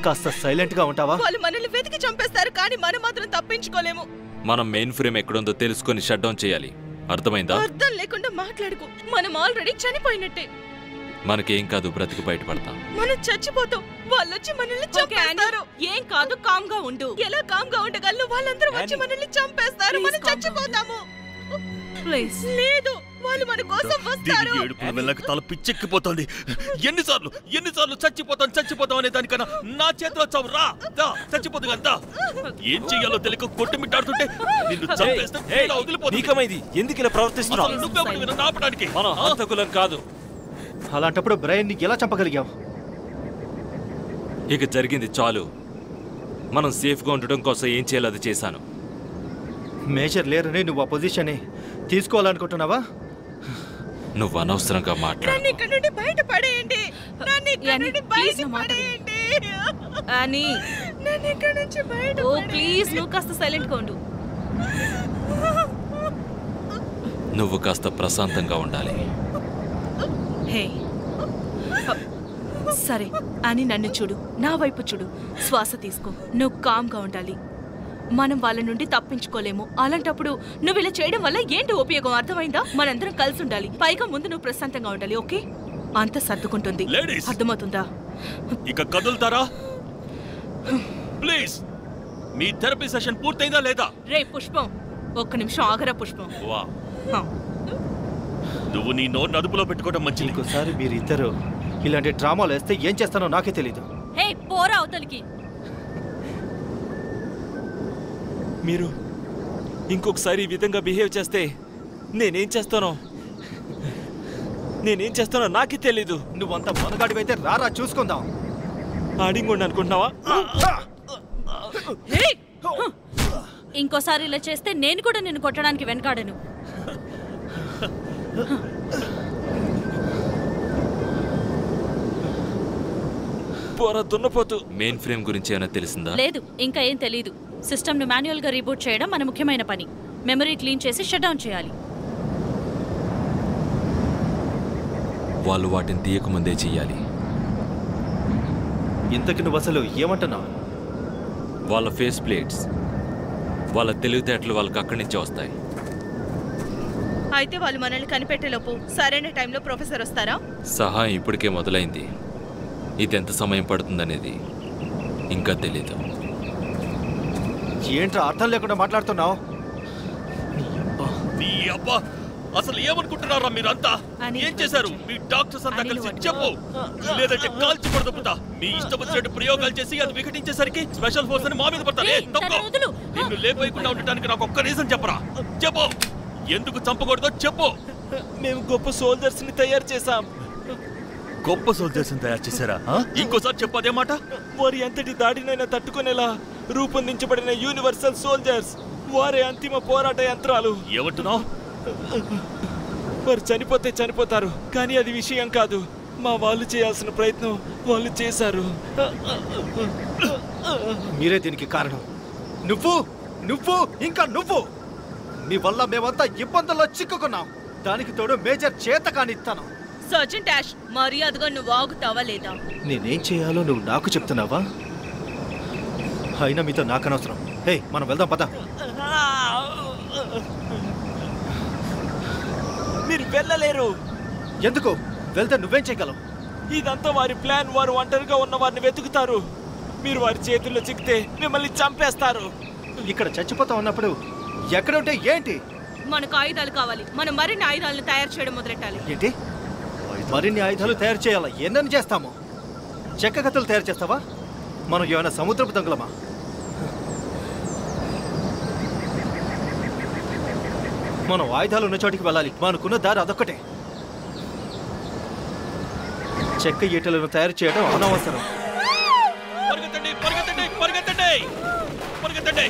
కాస్త సైలెంట్ గా ఉంటావా? వాళ్ళు మనల్ని వెతికి చంపేస్తారు, కానీ మనం మాత్రం తప్పించుకోలేము. మనం మెయిన్ ఫ్రేమ్ ఎక్కడుందో తెలుసుకొని షట్ డౌన్ చేయాలి. అర్థమైందా? అర్థం లేకుండా మాట్లాడుకో. మనం ఆల్రెడీ చనిపోయినట్టే. మనకేం కాదు, బ్రతికి బయటపడతాం. మనం చచ్చిపోతాం. వాళ్ళు వచ్చి మనల్ని చంపేస్తారు. ఏం కాదు, కామ్ గా ఉండు. ఎలా కామ్ గా ఉండగలను? వాళ్ళందరూ వచ్చి మనల్ని చంపేస్తారు. మనం చచ్చిపోతాము. ప్లీజ్. లేదు, వాళ్ళు మన కోసం వస్తారు. ఏడుపుల వెళ్ళక తల పిచ్చెక్కిపోతుంది. ఎన్నిసార్లు చచ్చిపోతాం అనే దానికన్నా నా చేతిలో చావు. రా, చచ్చిపోతుంది అంతా. ఏం చెయ్యాలో తెలియక కొట్టుమిట్టాడుతుంటే నిన్ను చంపేస్తే వదిలిపోతుంది. ఎందుకు ఇలా ప్రవర్తిస్తున్నావు? నువ్వెప్పుడు నన్ను ఆపడానికి? మనం హంతకులం కాదు. అలాంటప్పుడు బ్రైన్ ని ఎలా చంపగలిగావు? ఇక జరిగింది చాలు. మనం సేఫ్గా ఉండడం కోసం ఏం చేయాలో అది చేశాను. మేజర్ లేరని నువ్వు ఆ పొజిషన్ తీసుకోవాలనుకుంటున్నావా? నువ్వు అనవసరంగా మాట్లాడు. నన్ను ఇక్కడ నుండి బయట పడేయండి. నన్ను ఇక్కడ నుండి బయట పడేయండి. అని నన్ను ఇక్కడ నుంచి బయట. ఓ ప్లీజ్, నువ్వు కాస్త సైలెంట్ గా ఉండు. నువ్వు కాస్త ప్రశాంతంగా ఉండాలి. హే, సరే అని నన్ను చూడు, నా వైపు చూడు. శ్వాస తీసుకో. నువ్వు కామ్గా ఉండాలి. మనం వాళ్ళ నుండి తప్పించుకోలేము. అలాంటప్పుడు నువ్వు ఇలా చేయడం వల్ల ఏంటి ఉపయోగం? అర్థమైందా? మనందరం కలిసి ఉండాలి. పైగా ముందు నువ్వు ప్రశాంతంగా ఉండాలి. ఓకే, అంత సర్దుకుంటుంది. అర్థమవుతుందా? ఇక కదులుతారా ప్లీజ్? మీ థెరపీ సెషన్ పూర్తయిందా లేదా? రే పుష్పం, ఒక్క నిమిషం ఆగరా పుష్పం. వా, నువ్వు నీ నోరు అదుపులో పెట్టుకోవడం మంచిది. ఇంకోసారి మీరు ఇద్దరు ఇలాంటి డ్రామాలు వేస్తే ఏం చేస్తానో నాకే తెలీదు. హే, పోరా అవతలికి. మీరు ఇంకొకసారి ఈ విధంగా బిహేవ్ చేస్తే నేనేం చేస్తానో నాకే తెలీదు. నువ్వంతా మొనగాడివైతే రారా చూసుకుందాం. ఆడింగోండి అనుకుంటున్నావా? ఇంకోసారి ఇలా చేస్తే నేను కూడా నిన్ను కొట్టడానికి వెనకాడను. పోరా దున్నపోతు. మెయిన్ ఫ్రేమ్ గురించి ఏమైనా తెలిసిందా? లేదు, ఇంకా ఏం తెలీదు. సిస్టమ్ను మాన్యువల్ గా రీబూట్ చేయడం మన ముఖ్యమైన పని. మెమరీ క్లీన్ చేసి షట్ డౌన్ చేయాలి. వాళ్ళు వాటిని తీయకముందే చెయ్యాలి. ఇంతకి నువ్వు అసలు ఏమంటున్నావు? వాళ్ళ ఫేస్ ప్లేట్స్, వాళ్ళ తెలివితేటలు వాళ్ళకి అక్కడి నుంచే వస్తాయి. అయితే వాళ్ళు మనల్ని కనిపెట్టేలోపు సరైన టైంలో ప్రొఫెసర్ వస్తారా? సహాయం ఇప్పటికే మొదలైంది. ఇది ఎంత సమయం పడుతుందనేది ఇంకా తెలీదు. ఏంట్రా అర్థం లేకుండా మాట్లాడుతున్నావు? అసలు ఏమనుకుంటున్నారా మీరంతా? ఏం చేశారు? మీ డాక్టర్స్ అంతా కలిసి చెప్పు, లేదంటే కాల్చి పడదొప్పుతా. మీ ఇష్టం వచ్చినట్టు ప్రయోగాలు చేసి అది వికటించేసరికి స్పెషల్ ఫోర్స్ అని మా మీద పడతారు. నిన్ను లేపేయకుండా ఉండటానికి నాకు ఒక్క రీజన్ చెప్పరా? చెప్పు, ఎందుకు చంపకూడదో చెప్పు. మేము గొప్ప సోల్జర్స్ ని తయారు చేశాం. గొప్ప సోల్జర్స్ ని తయారు చేశారా? ఇంకోసారి చెప్పు అదే మాట. వారి ఎంతటి దాడినైనా తట్టుకునేలా రూపొందించబడిన యూనివర్సల్ సోల్జర్స్. వారే అంతిమ పోరాట యంత్రాలు. ఏమంటున్నావు? వారు చనిపోతే చనిపోతారు, కానీ అది విషయం కాదు. మా వాళ్ళు చేయాల్సిన ప్రయత్నం వాళ్ళు చేశారు. మీరే దీనికి కారణం. నువ్వు ఇంకా నువ్వు. నీ వల్ల మేమంతా ఇబ్బందుల్లో చిక్కుకున్నాం. దానికి తోడు మేజర్ చేత కానిస్తాను. సర్జెంట్ యాష్, మర్యాదగా నువ్వు ఆగుతావా లేదా? నేనేం చేయాలో నువ్వు నాకు చెప్తున్నావా? అయినా మీతో నాకు అనవసరం. హే, మనం వెళ్దాం పద. మీరు వెళ్ళలేరు. ఎందుకు? వెళ్తే నువ్వేం చేయగలవు? ఇదంతా వారి ప్లాన్. వారు ఒంటరిగా ఉన్న వారిని వెతుకుతారు. మీరు వారి చేతుల్లో చిక్కితే మిమ్మల్ని చంపేస్తారు. ఇక్కడ చచ్చిపోతా ఉన్నప్పుడు ఎక్కడుంటే ఏంటి? మనకు ఆయుధాలు కావాలి. మనం మరిన్ని ఆయుధాలను తయారు చేయడం మొదలెట్టాలి. ఏంటి? మరిన్ని ఆయుధాలు తయారు చేయాలా? ఎన్నని చేస్తాము? చెక్క కథలు తయారు చేస్తావా? మనం ఏమైనా సముద్రపు దొంగలమా? మనం ఆయుధాలు ఉన్న చోటికి వెళ్ళాలి. మనకున్న దారి అదొక్కటే. చెక్క ఈటలను తయారు చేయడం అనవసరం. పరిగెత్తండి పరిగెత్తండి పరిగెత్తండి పరిగెత్తండి.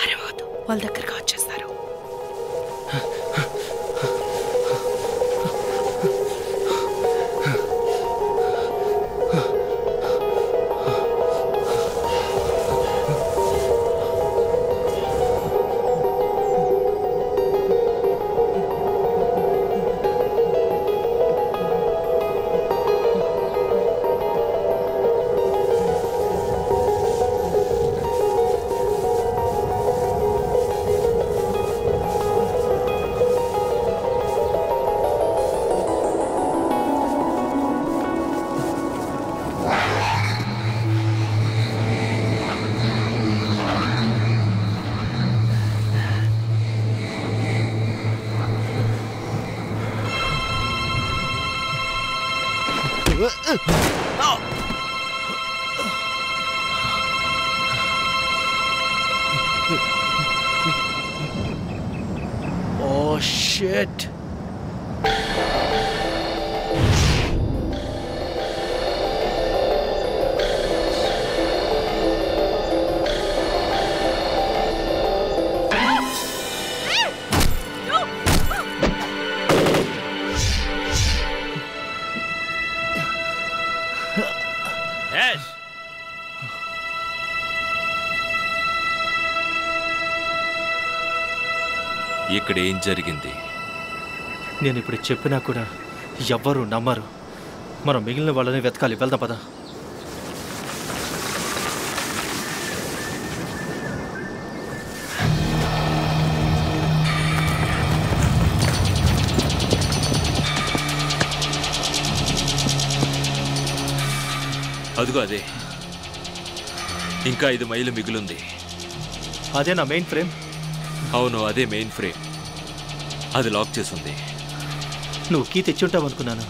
అరవద్దు, వాళ్ళ దగ్గరగా వచ్చేస్తారు. Oh shit. యాష్, ఇక్కడ ఏం జరిగింది? నేను ఇప్పుడు చెప్పినా కూడా ఎవ్వరూ నమ్మరు. మనం మిగిలిన వాళ్ళని వెతకాలి. వెళ్దాం పద. అదిగో అదే, ఇంకా 5 మైళ్ళు మిగిలింది. అదే నా మెయిన్ ఫ్రేమ్. అవును, అదే మెయిన్ ఫ్రేమ్. అది లాక్ చేసుంది. నువ్వు కీ తెచ్చుంటావు అనుకున్నాను.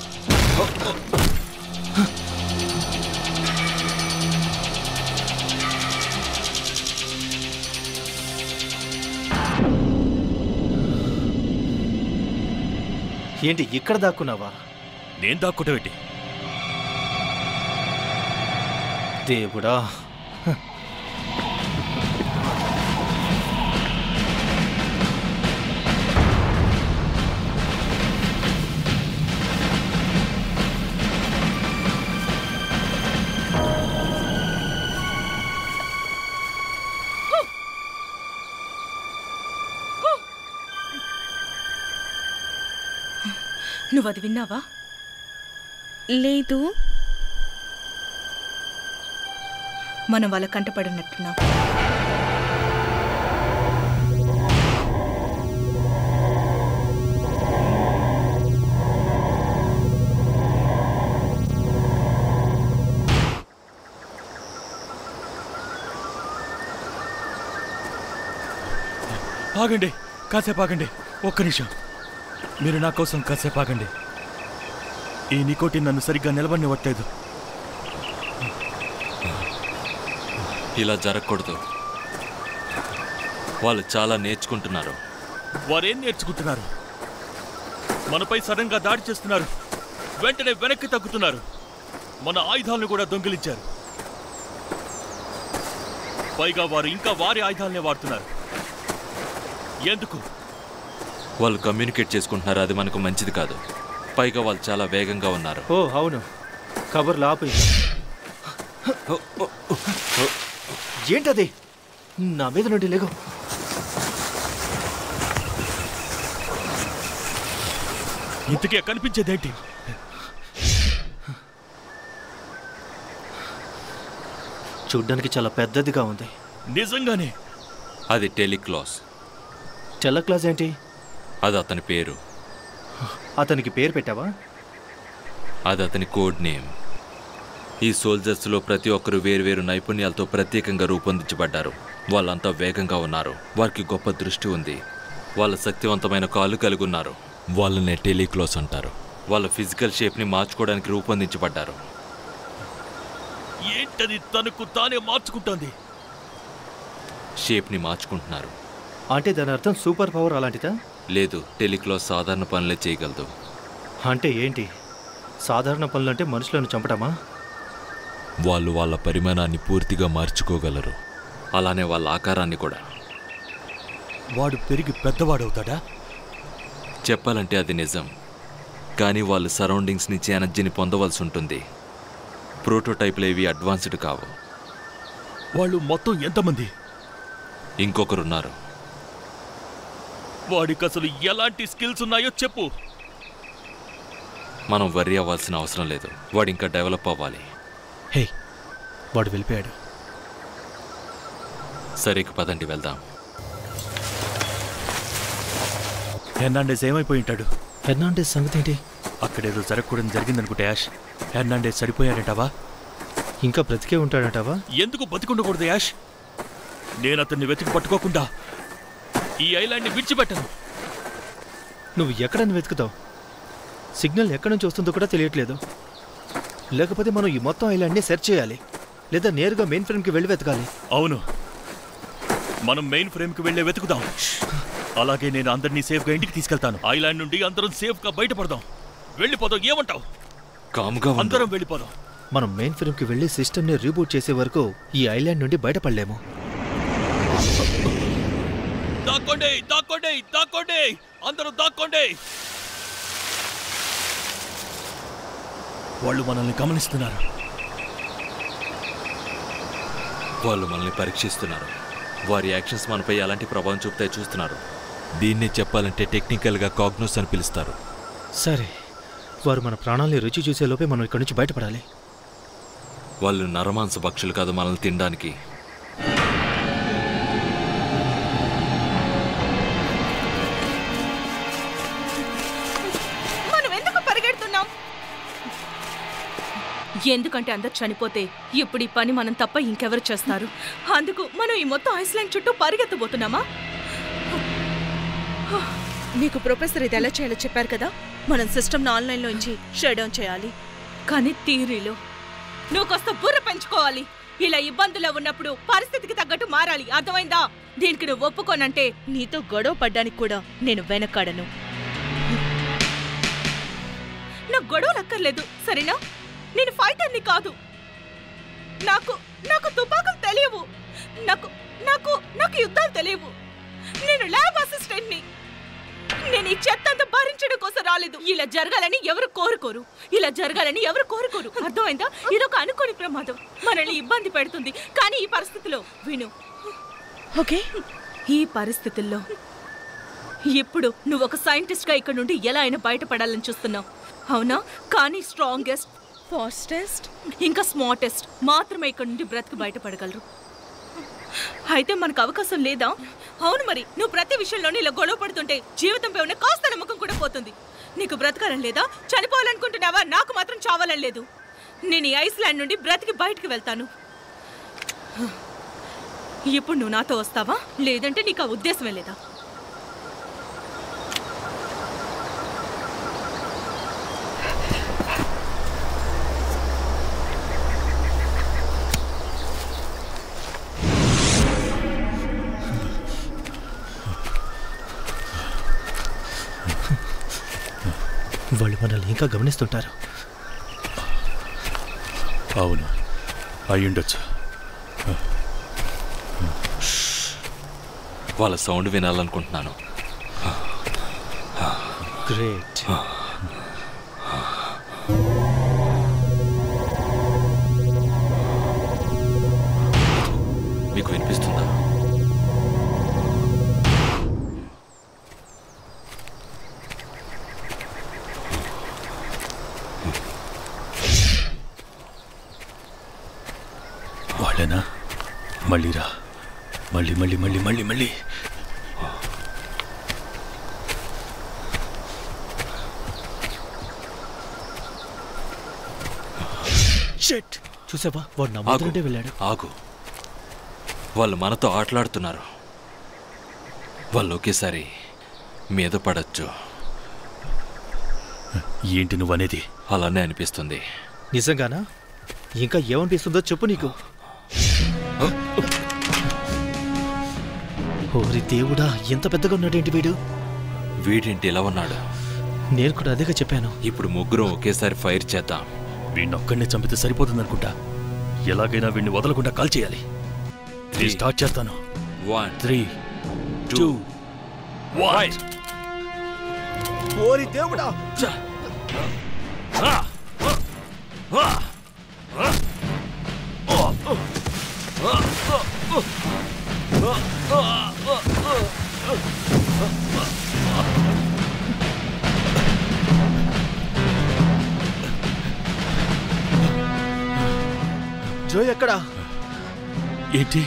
ఏంటి ఇక్కడ దాక్కున్నావా? నేను దాక్కుంటావేంటి? దేవుడా, నువ్వు అది విన్నావా? లేదు. మనం వాళ్ళ కంటపడినట్టున్నాం. ఆగండి, కాసేపు ఆగండి, ఒక్క నిమిషం. మీరు నా కోసం కాసేపు ఆగండి. ఈ నికోటిన్ నన్ను సరిగ్గా నిలబడినివ్వట్లేదు. ఇలా జరగకూడదు. వాళ్ళు చాలా నేర్చుకుంటున్నారు. వారేం నేర్చుకుంటున్నారు? మనపై సడన్గా దాడి చేస్తున్నారు, వెంటనే వెనక్కి తగ్గుతున్నారు, మన ఆయుధాలను కూడా దొంగిలించారు. పైగా వారు ఇంకా వారి ఆయుధాలనే వాడుతున్నారు. ఎందుకు? వాళ్ళు కమ్యూనికేట్ చేసుకుంటున్నారు. అది మనకు మంచిది కాదు. పైగా వాళ్ళు చాలా వేగంగా ఉన్నారు. ఓ అవును, కబర్లు ఆపు. ఏంటది? నా మీద నుండి లేగు. ఇంతకే కనిపించేదేంటి? చూడ్డానికి చాలా పెద్దదిగా ఉంది. నిజంగానే అది టెలిక్లాస్. టెలక్లాస్ ఏంటి? అది అతని పేరు. అతనికి పేరు పెట్టావా? అది అతని కోడ్ నేమ్. ఈ సోల్జర్స్లో ప్రతి ఒక్కరు వేరువేరు నైపుణ్యాలతో ప్రత్యేకంగా రూపొందించబడ్డారు. వాళ్ళంతా వేగంగా ఉన్నారు. వారికి గొప్ప దృష్టి ఉంది. వాళ్ళ శక్తివంతమైన కాళ్ళు కలిగి ఉన్నారు. వాళ్ళనే టెలిక్లాస్ అంటారు. వాళ్ళ ఫిజికల్ షేప్ని మార్చుకోవడానికి రూపొందించబడ్డారు. ఏంటది తనకు తానే మార్చుకుంటోంది? షేప్ని మార్చుకుంటున్నారు. అంటే దాని అర్థం సూపర్ పవర్ అలాంటిదా? లేదు, టెలిక్లాస్ సాధారణ పనులే చేయగలదు. అంటే ఏంటి? సాధారణ పనులు అంటే మనుషులను చంపడమా? వాళ్ళు వాళ్ళ పరిమాణాన్ని పూర్తిగా మార్చుకోగలరు. అలానే వాళ్ళ ఆకారాన్ని కూడా. వాడు పెరిగి పెద్దవాడవుతాడా? చెప్పాలంటే అది నిజం. కానీ వాళ్ళు సరౌండింగ్స్ నుంచి ఎనర్జీని పొందవలసి ఉంటుంది. ప్రోటోటైప్లు ఏవి అడ్వాన్స్డ్ కావు. వాళ్ళు మొత్తం ఎంతమంది? ఇంకొకరున్నారు. వాడికి అసలు ఎలాంటి స్కిల్స్ ఉన్నాయో చెప్పు. మనం వర్రీ అవ్వాల్సిన అవసరం లేదు. వాడు ఇంకా డెవలప్ అవ్వాలి. హే, వాడు వెళ్ళిపోయాడు. సరే, పదండి వెళ్దాం. హెర్నాండెస్ ఏమైపోయి ఉంటాడు? హెర్నాండెస్ సంగతి ఏంటి? అక్కడేదో జరగకూడదు జరిగిందనుకుంటే యాష్. హెర్నాండెస్ చనిపోయాడంటావా? ఇంకా బ్రతికే ఉంటాడంటావా? ఎందుకు బతికుండకూడదు యాష్? నేను అతన్ని వెతికి పట్టుకోకుండా ఈ ఐలాండ్ని విడిచిపెట్టను. నువ్వు ఎక్కడని వెతుకుతావు? సిగ్నల్ ఎక్కడి నుంచి వస్తుందో కూడా తెలియట్లేదు. లేకపోతే మనం ఈ మొత్తం ఐలాండ్ని సెర్చ్ చేయాలి, లేదా నేరుగా మెయిన్ ఫ్రేమ్కి వెళ్ళి వెతకాలి. అవును, మనం మెయిన్ ఫ్రేమ్కి వెళ్ళే వెతుకుదాం. అలాగే నేను అందరినీ సేఫ్గా ఇంటికి తీసుకెళ్తాను. ఐలాండ్ నుండి అందరం సేఫ్గా బయటపడదాం. వెళ్ళిపోదాం. ఏమంటావు? కామ్గా అందరం వెళ్ళిపోదాం. మనం మెయిన్ ఫ్రేమ్కి వెళ్ళి సిస్టమ్ని రీబూట్ చేసే వరకు ఈ ఐలాండ్ నుండి బయటపడలేము. దాక్కోండి, దాక్కోండి, దాక్కోండి, అందరూ దాక్కోండి. వాళ్ళు మనల్ని గమనిస్తున్నారు. వాళ్ళు మనల్ని పరీక్షిస్తున్నారు. వారి యాక్షన్స్ మనపై ఎలాంటి ప్రభావం చూపుతాయో చూస్తున్నారు. దీన్నే చెప్పాలంటే టెక్నికల్గా కాగ్నోస్ అని పిలుస్తారు. సరే, వారు మన ప్రాణాలని రుచి చూసేలోపే మనం ఇక్కడి నుంచి బయటపడాలి. వాళ్ళు నరమాంస పక్షులు కాదు మనల్ని తినడానికి. ఎందుకంటే అందరు చనిపోతే ఇప్పుడు ఈ పని మనం తప్ప ఇంకెవరు చేస్తారు? అందుకు మనం ఈ మొత్తం ఐస్లాండ్ చుట్టూ పరిగెత్తబోతున్నామా? మీకు ప్రొఫెసర్ ఇది ఎలా చేయాలో చెప్పారు కదా. మనం సిస్టమ్ని ఆన్లైన్లో నుంచి షట్ డౌన్ చేయాలి. కానీ థియరీలో నువ్వు కాస్త బుర్ర పెంచుకోవాలి. ఇలా ఇబ్బందుల్లో ఉన్నప్పుడు పరిస్థితికి తగ్గట్టు మారాలి. అర్థమైందా? దీనికి నువ్వు ఒప్పుకోనంటే నీతో గొడవ పడ్డానికి కూడా నేను వెనకాడను. గొడవలు అక్కర్లేదు సరేనా? నేను ఫైటర్ని కాదు. నాకు తుపాకులు తెలియవు. నాకు యుద్ధాలు తెలియవు. నేను ల్యాబ్ అసిస్టెంట్ని. నేను ఈ చెత్తంతా భరించడం కోసం రాలేదు. ఇలా జరగాలని ఎవరు కోరుకోరు. అర్థమైందా? ఇదొక అనుకోని ప్రమాదం మనల్ని ఇబ్బంది పెడుతుంది. కానీ ఈ పరిస్థితిలో విను, ఓకే? ఈ పరిస్థితుల్లో ఇప్పుడు నువ్వు ఒక సైంటిస్ట్ గా ఇక్కడ నుండి ఎలా అయినా బయటపడాలని చూస్తున్నావు, అవునా? కానీ స్ట్రాంగెస్ట్, ఫాస్టెస్ట్, ఇంకా స్మార్టెస్ట్ మాత్రమే ఇక్కడ నుండి బ్రతికి బయటపడగలరు. అయితే మనకు అవకాశం లేదా? అవును మరి. నువ్వు ప్రతి విషయంలోనే ఇలా గొడవ పడుతుంటే జీవితంపై ఉన్న కాస్త నమ్మకం కూడా పోతుంది. నీకు బ్రతకాలని లేదా? చనిపోవాలనుకుంటున్నావా? నాకు మాత్రం చావాలని లేదు. నేను ఈ ఐస్లాండ్ నుండి బ్రతికి బయటికి వెళ్తాను. ఇప్పుడు నువ్వు నాతో వస్తావా? లేదంటే నీకు ఆ ఉద్దేశమే లేదా? వాళ్ళు మనల్ని ఇంకా గమనిస్తుంటారు. అవును, అయ్యుండొచ్చు. వాళ్ళ సౌండ్ వినాలనుకుంటున్నాను. గ్రేట్. మీకు వినిపిస్తుందా? వాళ్ళేనా? మళ్ళీరా, మళ్ళీ. షిట్, చూసావా? వాడు నా ముందుంటే వెళ్ళాడు. ఆగు, వాళ్ళు మనతో ఆటలాడుతున్నారు. వాళ్ళు ఒకేసారి మీద పడచ్చు. ఏంటి నువ్వనేది? అలానే అనిపిస్తుంది. నిజంగానా? ఇంకా ఏమనిపిస్తుందో చెప్పు. నీకు ఓరి దేవుడా, ఎంత పెద్దగా ఉన్నాడేంటి వీడు? వీడేంటి ఇలా ఉన్నాడు? నేను కూడా అదేగా చెప్పాను. ఇప్పుడు ముగ్గురం ఒకేసారి ఫైర్ చేద్దాం. వీణ్ణొక్కడినే చంపితే సరిపోతుందనుకుంటా. ఎలాగైనా వీణ్ణి వదలకుండా కాల్ చేయాలి. స్టార్ట్ చేస్తాను. 1 3 2 1. ఓరి దేవుడా! జో ఎక్కడా? ఏంటి?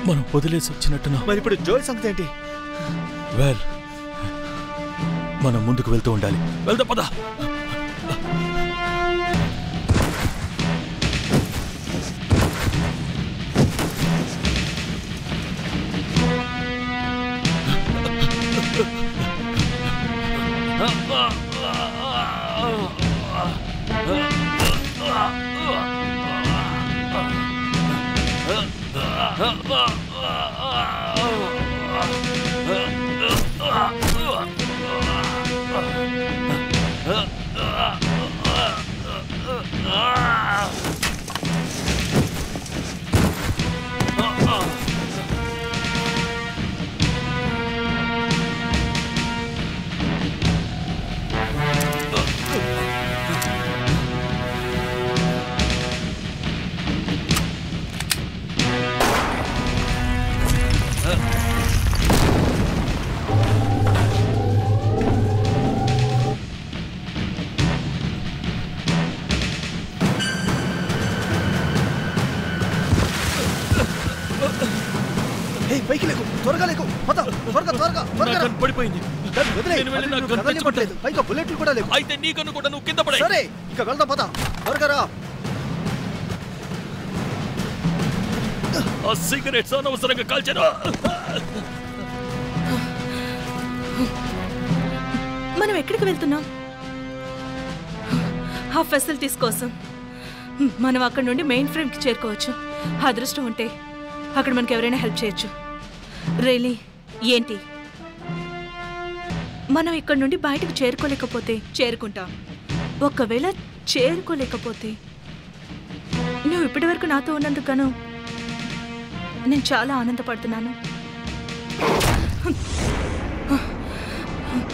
మనం వదిలేసి వచ్చినట్టున్నా. మరి ఇప్పుడు జోయ్ సంగతి ఏంటి? వెల్, మనం ముందుకు వెళ్తూ ఉండాలి. వెళ్దాం పద. పైకి లేకు, త్వరగా లేకు, త్వరగా పడిపోయింది. పైగా బుల్లెట్లు కూడా లేవు. అయితే నీకన్ను కూడా నువ్వు కింద పడే. సరే, ఇక వెళ్దాం పద, త్వరగా రా. ఆ సిగరెట్స్ అనవసరంగా కాల్చాను. మనం ఎక్కడికి వెళ్తున్నాం? ఆ ఫెసిలిటీస్ కోసం. మనం అక్కడ నుండి మెయిన్ ఫ్రేమ్కి చేరుకోవచ్చు. అదృష్టం ఉంటే అక్కడ మనకి ఎవరైనా హెల్ప్ చేయొచ్చు. రియలీ ఏంటి? మనం ఇక్కడ నుండి బయటకు చేరుకోలేకపోతే చేరుకుంటాం. ఒకవేళ చేరుకోలేకపోతే నువ్వు ఇప్పటి వరకు నాతో ఉన్నందుకు నేను చాలా ఆనందపడుతున్నాను.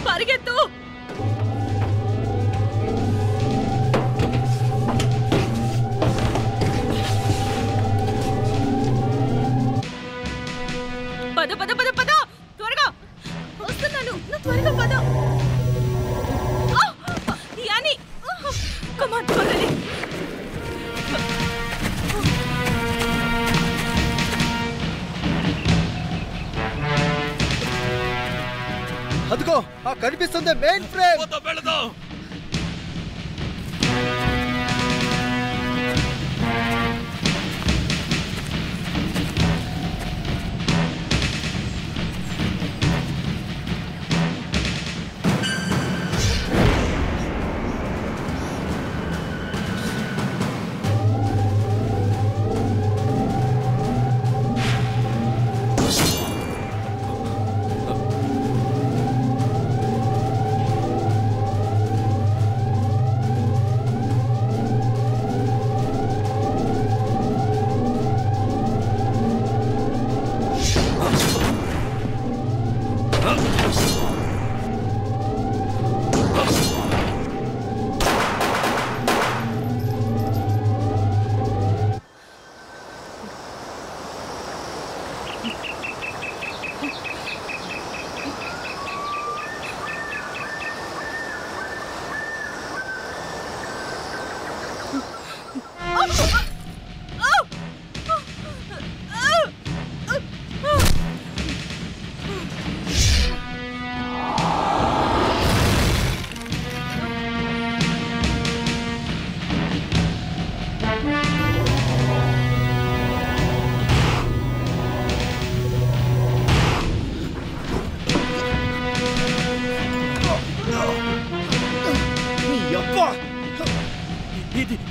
పరిగెత్తు. పద పద పద పద, త్వరగా వస్తున్నాను. త్వరగా పద. యాని, కమ్ ఆన్, త్వరగా. అదిగో ఆ కనిపిస్తుంది మెయిన్ ఫ్రేమ్. వెళదాం.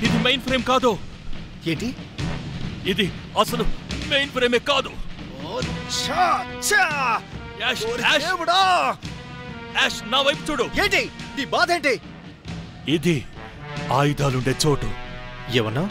ఇది మెయిన్ ఫ్రేమ్ కాదు. ఏంటి ఇది అసలు మెయిన్ ఫ్రేమే కాదు. యాష్, నా వైపు చూడు. ఏంటి నీ బాధ ఏంటి? ఇది ఆయుధాలుండే చోటు. ఏమన్నా?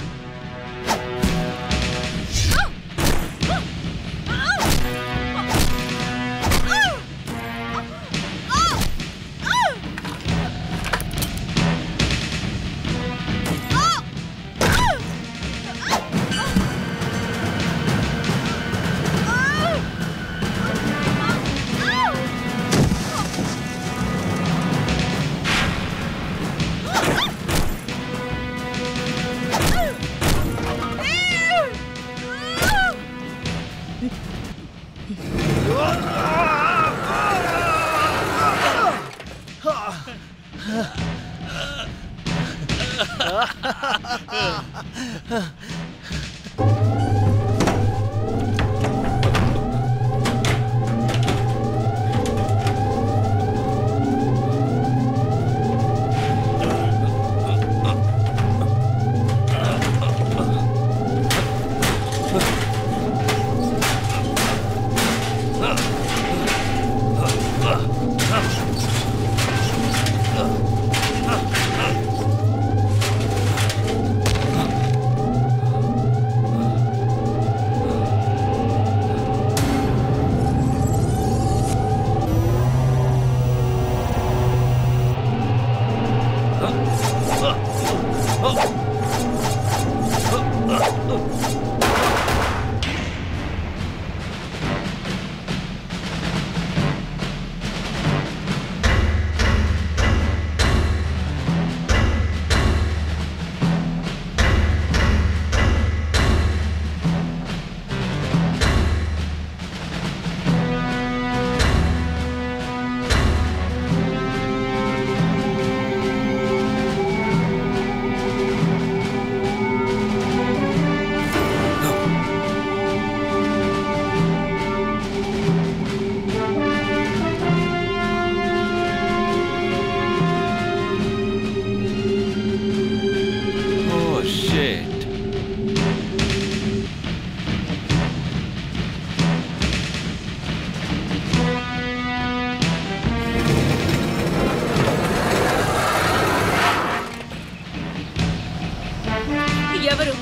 ఎవరు?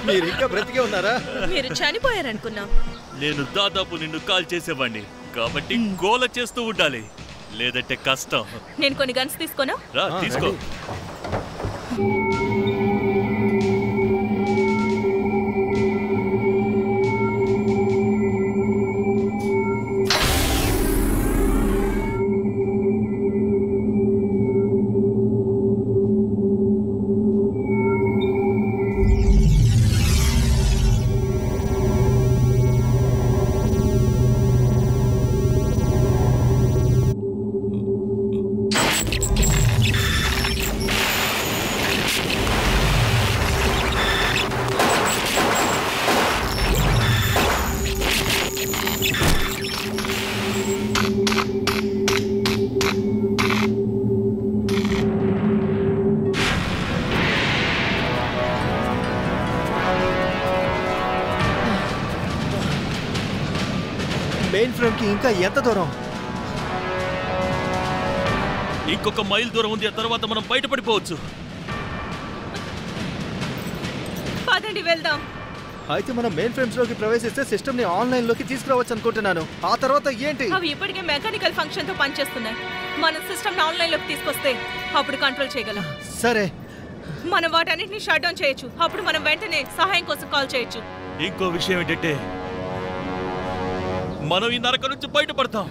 మీరు ఇంకా బ్రతికే ఉన్నారా? మీరు చనిపోయారనుకున్నాం. నేను దాదాపు నిన్ను కాల్ చేసేవాడిని, కాబట్టి గోల చేస్తూ ఉండాలి, లేదంటే కష్టం. నేను కొన్ని గన్స్ తీసుకోనా? రా తీసుకో. మెయిన్ ఫ్రేమ్ కి ఇంకా ఎంత దూరం? ఇంకొక మైల్ దూరం ఉంది, ఆ తర్వాత మనం బయటపడిపోవచ్చు. పదండి వెళ్దాం. అయితే మనం మెయిన్ ఫ్రేమ్స్ లోకి ప్రవేశిస్తే సిస్టమ్ ని ఆన్లైన్ లోకి తీసుకురావచ్చు అనుకుంటున్నాను. ఆ తర్వాత ఏంటి? అవి ఇప్పటికే మెకానికల్ ఫంక్షన్ తో పనిచేస్తున్నాయి. మనం సిస్టమ్ ఆన్లైన్ లోకి తీసుకొస్తే అప్పుడు కంట్రోల్ చేయగలం. సరే, మనం వాటన్నిటిని షట్ డౌన్ చేయొచ్చు. అప్పుడు మనం వెంటనే సహాయం కోసం కాల్ చేయొచ్చు. ఇంకో విషయం ఏంటంటే మనం ఈ నరకం నుంచి బయటపడతాం.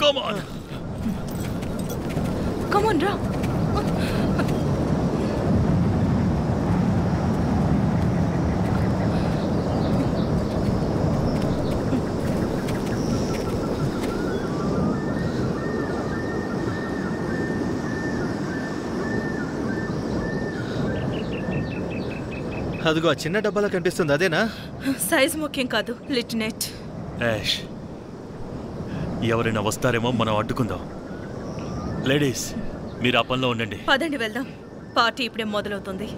Come on. కమ్ ఆన్ రా. అదిగో ఆ చిన్న డబ్బాలో కనిపిస్తుంది, అదేనా? సైజ్ ముఖ్యం కాదు, లిటినేట్. యాష్, ఎవరైనా వస్తారేమో, మనం అడ్డుకుందాం. లేడీస్, మీరు ఆ పనిలో ఉండండి. పదండి వెళ్దాం, పార్టీ ఇప్పుడే మొదలవుతుంది.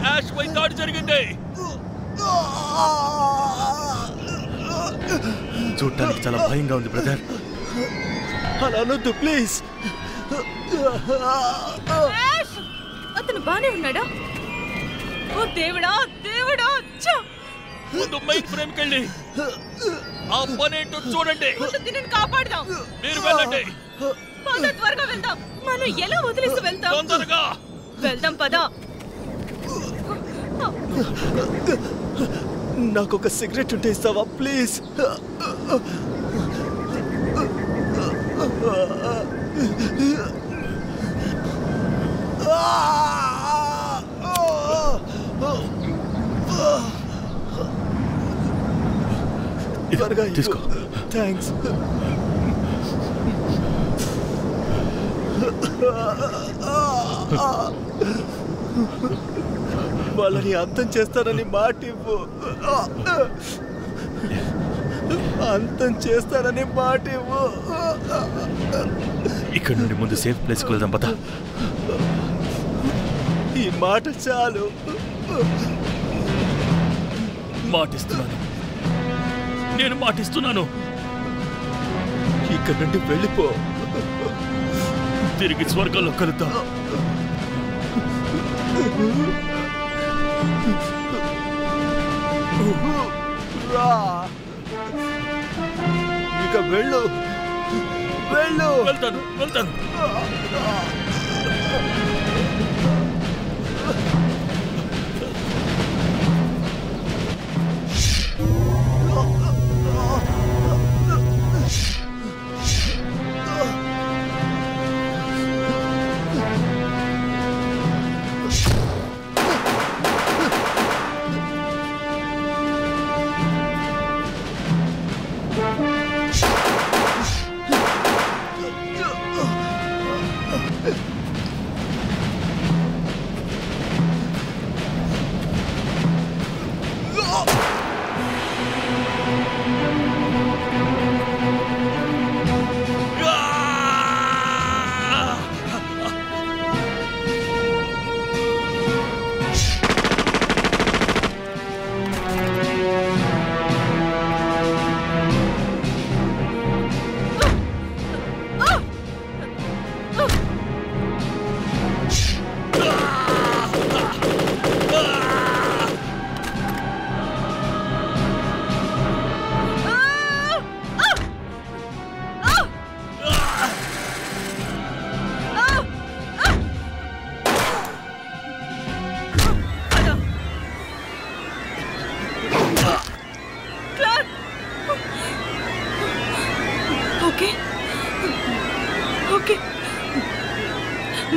యాష్ పై దాడి జరిగింది. చూడటానికి చాలా భయంగా ఉంది బ్రదర్. అలా అనొద్దు ప్లీజ్. అతను బానే ఉన్నాడా? ఓ దేవుడా దేవుడా! ముందు మెయిన్ ఫ్రేమ్ కెళ్ళి ఆ పనేంటో చూడండి. దీనిని కాపాడదాం. మీరు వెళ్ళండి. పద, త్వరగా వెళ్దాం. మనం ఎలా వదిలేసి వెళ్తాం? తొందరగా వెళ్దాం పద. నాకు ఒక సిగరెట్ ఉంటే ఇస్తావా ప్లీజ్? త్వరగా తీసుకో. థ్యాంక్స్. వాళ్ళని అంతం చేస్తానని మాటివ్వు. అంతం చేస్తానని మాటివ్వు. ఇక్కడ నుండి ముందు సేఫ్ ప్లేస్కి వెళ్దాం పద. ఈ మాట చాలు. మాటిస్తున్నాను, నేను మాటిస్తున్నాను. ఇక్కడ నుండి వెళ్ళిపో. తిరిగి స్వర్గంలో కలుద్దాం. రా, ఇక వెళ్ళు. వెళ్ళు. వెళ్తాను.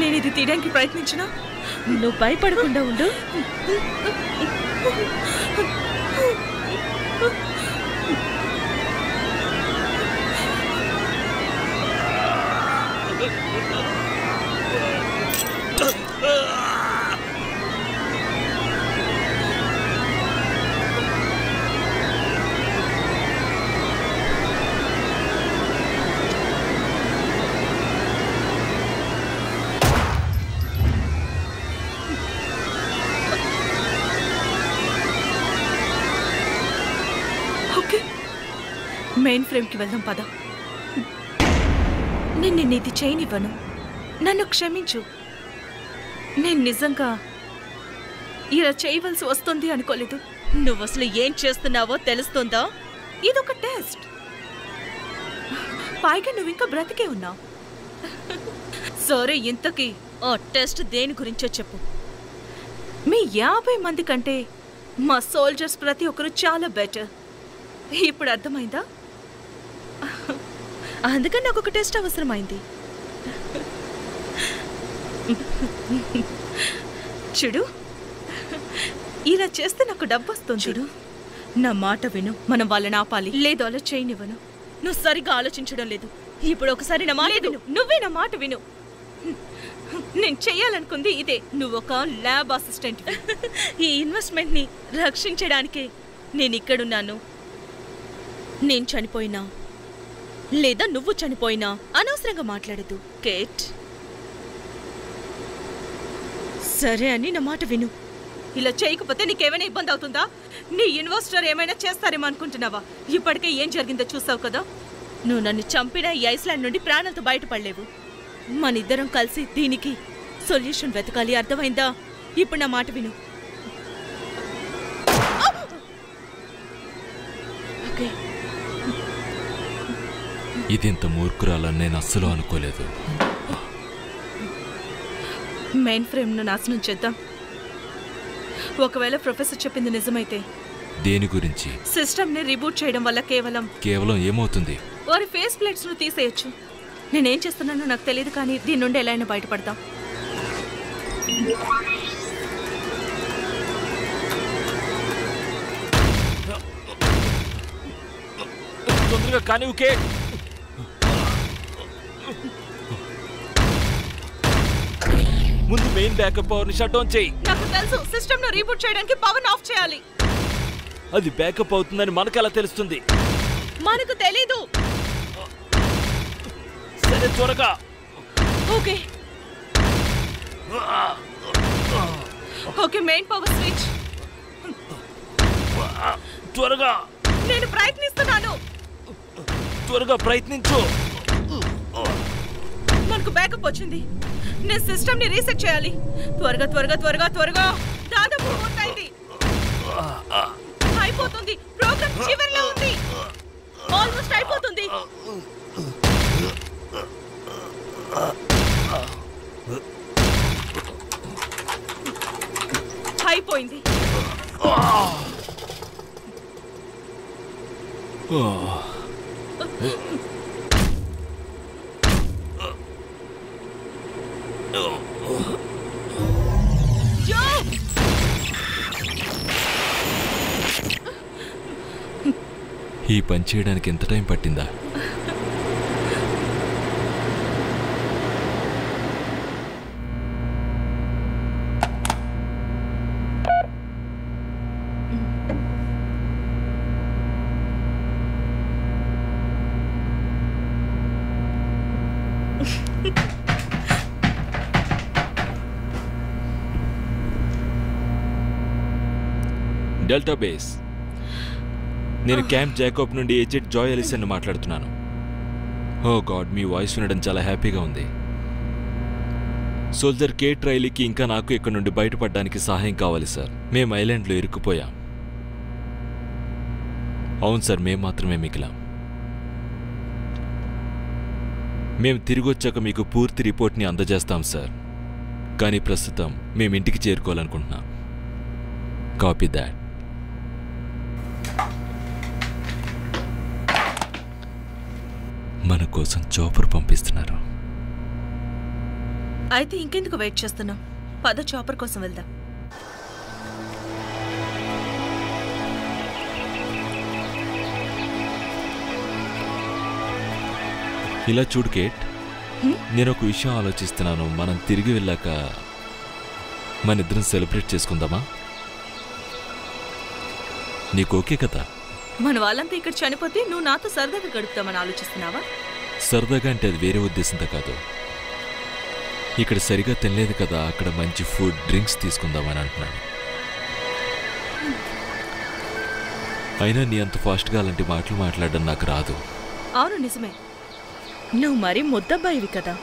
నేను ఇది తీయడానికి ప్రయత్నించినా నువ్వు భయపడకుండా ఉండు. మెయిన్ ఫ్రేమ్కి వెళ్దాం పద. నేను నిన్ను ఇది చేయనివ్వను. నన్ను క్షమించు. నేను నిజంగా ఇలా చేయవలసి వస్తుంది అనుకోలేదు. నువ్వు అసలు ఏం చేస్తున్నావో తెలుస్తుందా? ఇదొక టెస్ట్. పైగా నువ్వు ఇంకా బ్రతికే ఉన్నావు. సరే, ఇంతకీ ఆ టెస్ట్ దేని గురించో చెప్పు. మీ 50 మంది కంటే మా సోల్జర్స్ ప్రతి ఒక్కరు చాలా బెటర్. ఇప్పుడు అర్థమైందా? అందుకని నాకు ఒక టెస్ట్ అవసరమైంది. చూడు, ఇలా చేస్తే నాకు డబ్బు వస్తుంది. చూడు, నా మాట విను. మనం వాళ్ళని ఆపాలి. లేదు, అలా చేయనివ్వను. నువ్వు సరిగ్గా ఆలోచించడం లేదు. ఇప్పుడు ఒకసారి నా మాట విను. నువ్వే నా మాట విను. నేను చెయ్యాలనుకుంది ఇదే. నువ్వు ఒక ల్యాబ్ అసిస్టెంట్. ఈ ఇన్వెస్ట్మెంట్ని రక్షించడానికే నేను ఇక్కడున్నాను. నేను చనిపోయినా లేదా నువ్వు చనిపోయినా అనవసరంగా మాట్లాడదు కేట్. సరే అని నా మాట విను. ఇలా చేయకపోతే నీకేమైనా ఇబ్బంది అవుతుందా? నీ ఇన్వెస్టర్ ఏమైనా చేస్తారేమో అనుకుంటున్నావా? ఇప్పటికే ఏం జరిగిందో చూసావు కదా. నువ్వు నన్ను చంపిన ఈ ఐస్లాండ్ నుండి ప్రాణాలతో బయటపడలేవు. మనిద్దరం కలిసి దీనికి సొల్యూషన్ వెతకాలి. అర్థమైందా? ఇప్పుడు నా మాట విను. ఓకే. ఇదింత మూర్ఖురాలని నేను అస్సలు అనుకోలేదు. మెయిన్ ఫ్రేమ్ను నాశనం చేద్దాం. ఒకవేళ ప్రొఫెసర్ చెప్పింది నిజమైతే. దేని గురించి? సిస్టమ్ని రీబూట్ చేయడం వల్ల కేవలం ఏమవుతుంది? వారి ఫేస్ ప్లేట్స్ను తీసేయచ్చు. నేనేం చేస్తున్నానో నాకు తెలియదు, కానీ దీని నుండి ఎలా అయినా బయటపడతాం. తొందరగా కానీ ఓకే. ముందు మెయిన్ బ్యాకప్ పవర్ని షట్ డౌన్ చేయి. నాకు తెలుసు, సిస్టమ్ను రీబూట్ చేయడానికి పవర్ ఆఫ్ చేయాలి. అది బ్యాకప్ అవుతుందని మనకు ఎలా తెలుస్తుంది? మనకు తెలీదు. సరే, త్వరగా. Okay okay, main power switch. త్వరగా. నేను ప్రయత్నిస్తున్నాను. త్వరగా ప్రయత్నించు. మనకు బ్యాకప్ వచ్చింది. నేను సిస్టమ్ని రీసెట్ చేయాలి. త్వరగా త్వరగా త్వరగా త్వరగా. దాదాపు పూర్తయింది. అయిపోతుంది. ప్రోగ్రామ్ చివరిలో ఉంది. ఆల్మోస్ట్ అయిపోతుంది. అయిపోయింది. ఈ పని చేయడానికి ఎంత టైం పట్టిందా? Delta base. నేను క్యాంప్ జాకోబ్ నుండి ఏజెంట్ జాయ్ ఎలిసన్ మాట్లాడుతున్నాను. ఓ గాడ్, మీ వాయిస్ వినడం చాలా హ్యాపీగా ఉంది. సోల్జర్ కేట్ రైలీకి ఇంకా నాకు ఇక్కడ నుండి బయటపడడానికి సహాయం కావాలి సార్. మేము ఐలాండ్లో ఇరుక్కుపోయాం. అవును సార్, మేము మాత్రమే మిగిలాం. మేము తిరిగి వచ్చాక మీకు పూర్తి రిపోర్ట్ని అందజేస్తాం సార్. కానీ ప్రస్తుతం మేము ఇంటికి చేరుకోవాలనుకుంటున్నాం. Copy that. మన కోసం చోపర్ పంపిస్తున్నారు. అయితే ఇంకెందుకు వెయిట్ చేస్తున్నాం? పద చాపర్ కోసం వెళ్దాం. ఇలా చూడు కేట్, నేను ఒక విషయం ఆలోచిస్తున్నాను. మనం తిరిగి వెళ్ళాక మన ఇద్దరం సెలబ్రేట్ చేసుకుందామా? నీకు ఓకే కదా? మన వాళ్ళంతా ఇక్కడ చనిపోతే నువ్వు నాతో సరదాగా గడుపుతామని ఆలోచిస్తున్నావా? సరదాగా అంటే అది వేరే ఉద్దేశంతో కాదు. ఇక్కడ సరిగా తినలేదు కదా, అక్కడ మంచి ఫుడ్ డ్రింక్స్ తీసుకుందామని అంటున్నాను. అయినా నీ అంత ఫాస్ట్గా అలాంటి మాటలు మాట్లాడడం నాకు రాదు. అవును, నిజమే. నువ్వు మరీ ముద్దబ్బాయివి కదా.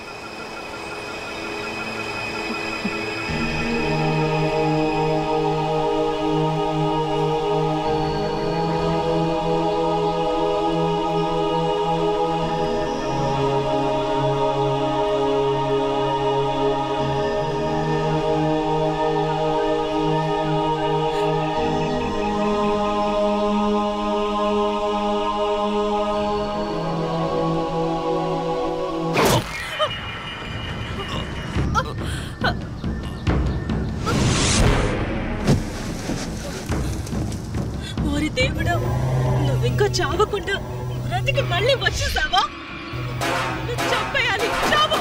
దేవుడు, నువ్వింకా చావకుండా బ్రతికి మళ్ళీ వచ్చేసావా? చంపేయాలి, చావు.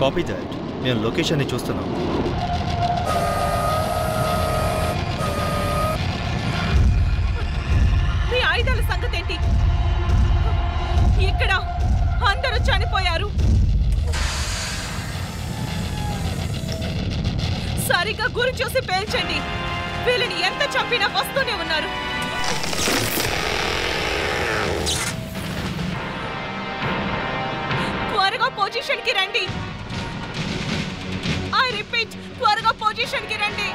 Copy that. మేము లొకేషన్ని చూస్తున్నాం. మీ ఆయుధాల సంగతి ఏంటి? ఇక్కడ అందరూ చనిపోయారు. సరిగ్గా గురి చూసి పేల్చండి. వీళ్ళని ఎంత చంపినా వస్తూనే ఉన్నారు. త్వరగా పొజిషన్ కి రండి. ఐ రిపీట్, త్వరగా పొజిషన్ కి రండి.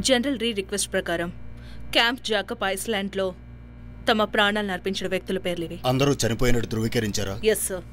జనరల్ రిక్వెస్ట్ ప్రకారం క్యాంప్ జాకబ్ ఐస్లాండ్లో తమ ప్రాణాలను అర్పించిన వ్యక్తుల పేర్లు ఇవి. అందరూ చనిపోయినట్టు ధృవీకరించారా? Yes sir.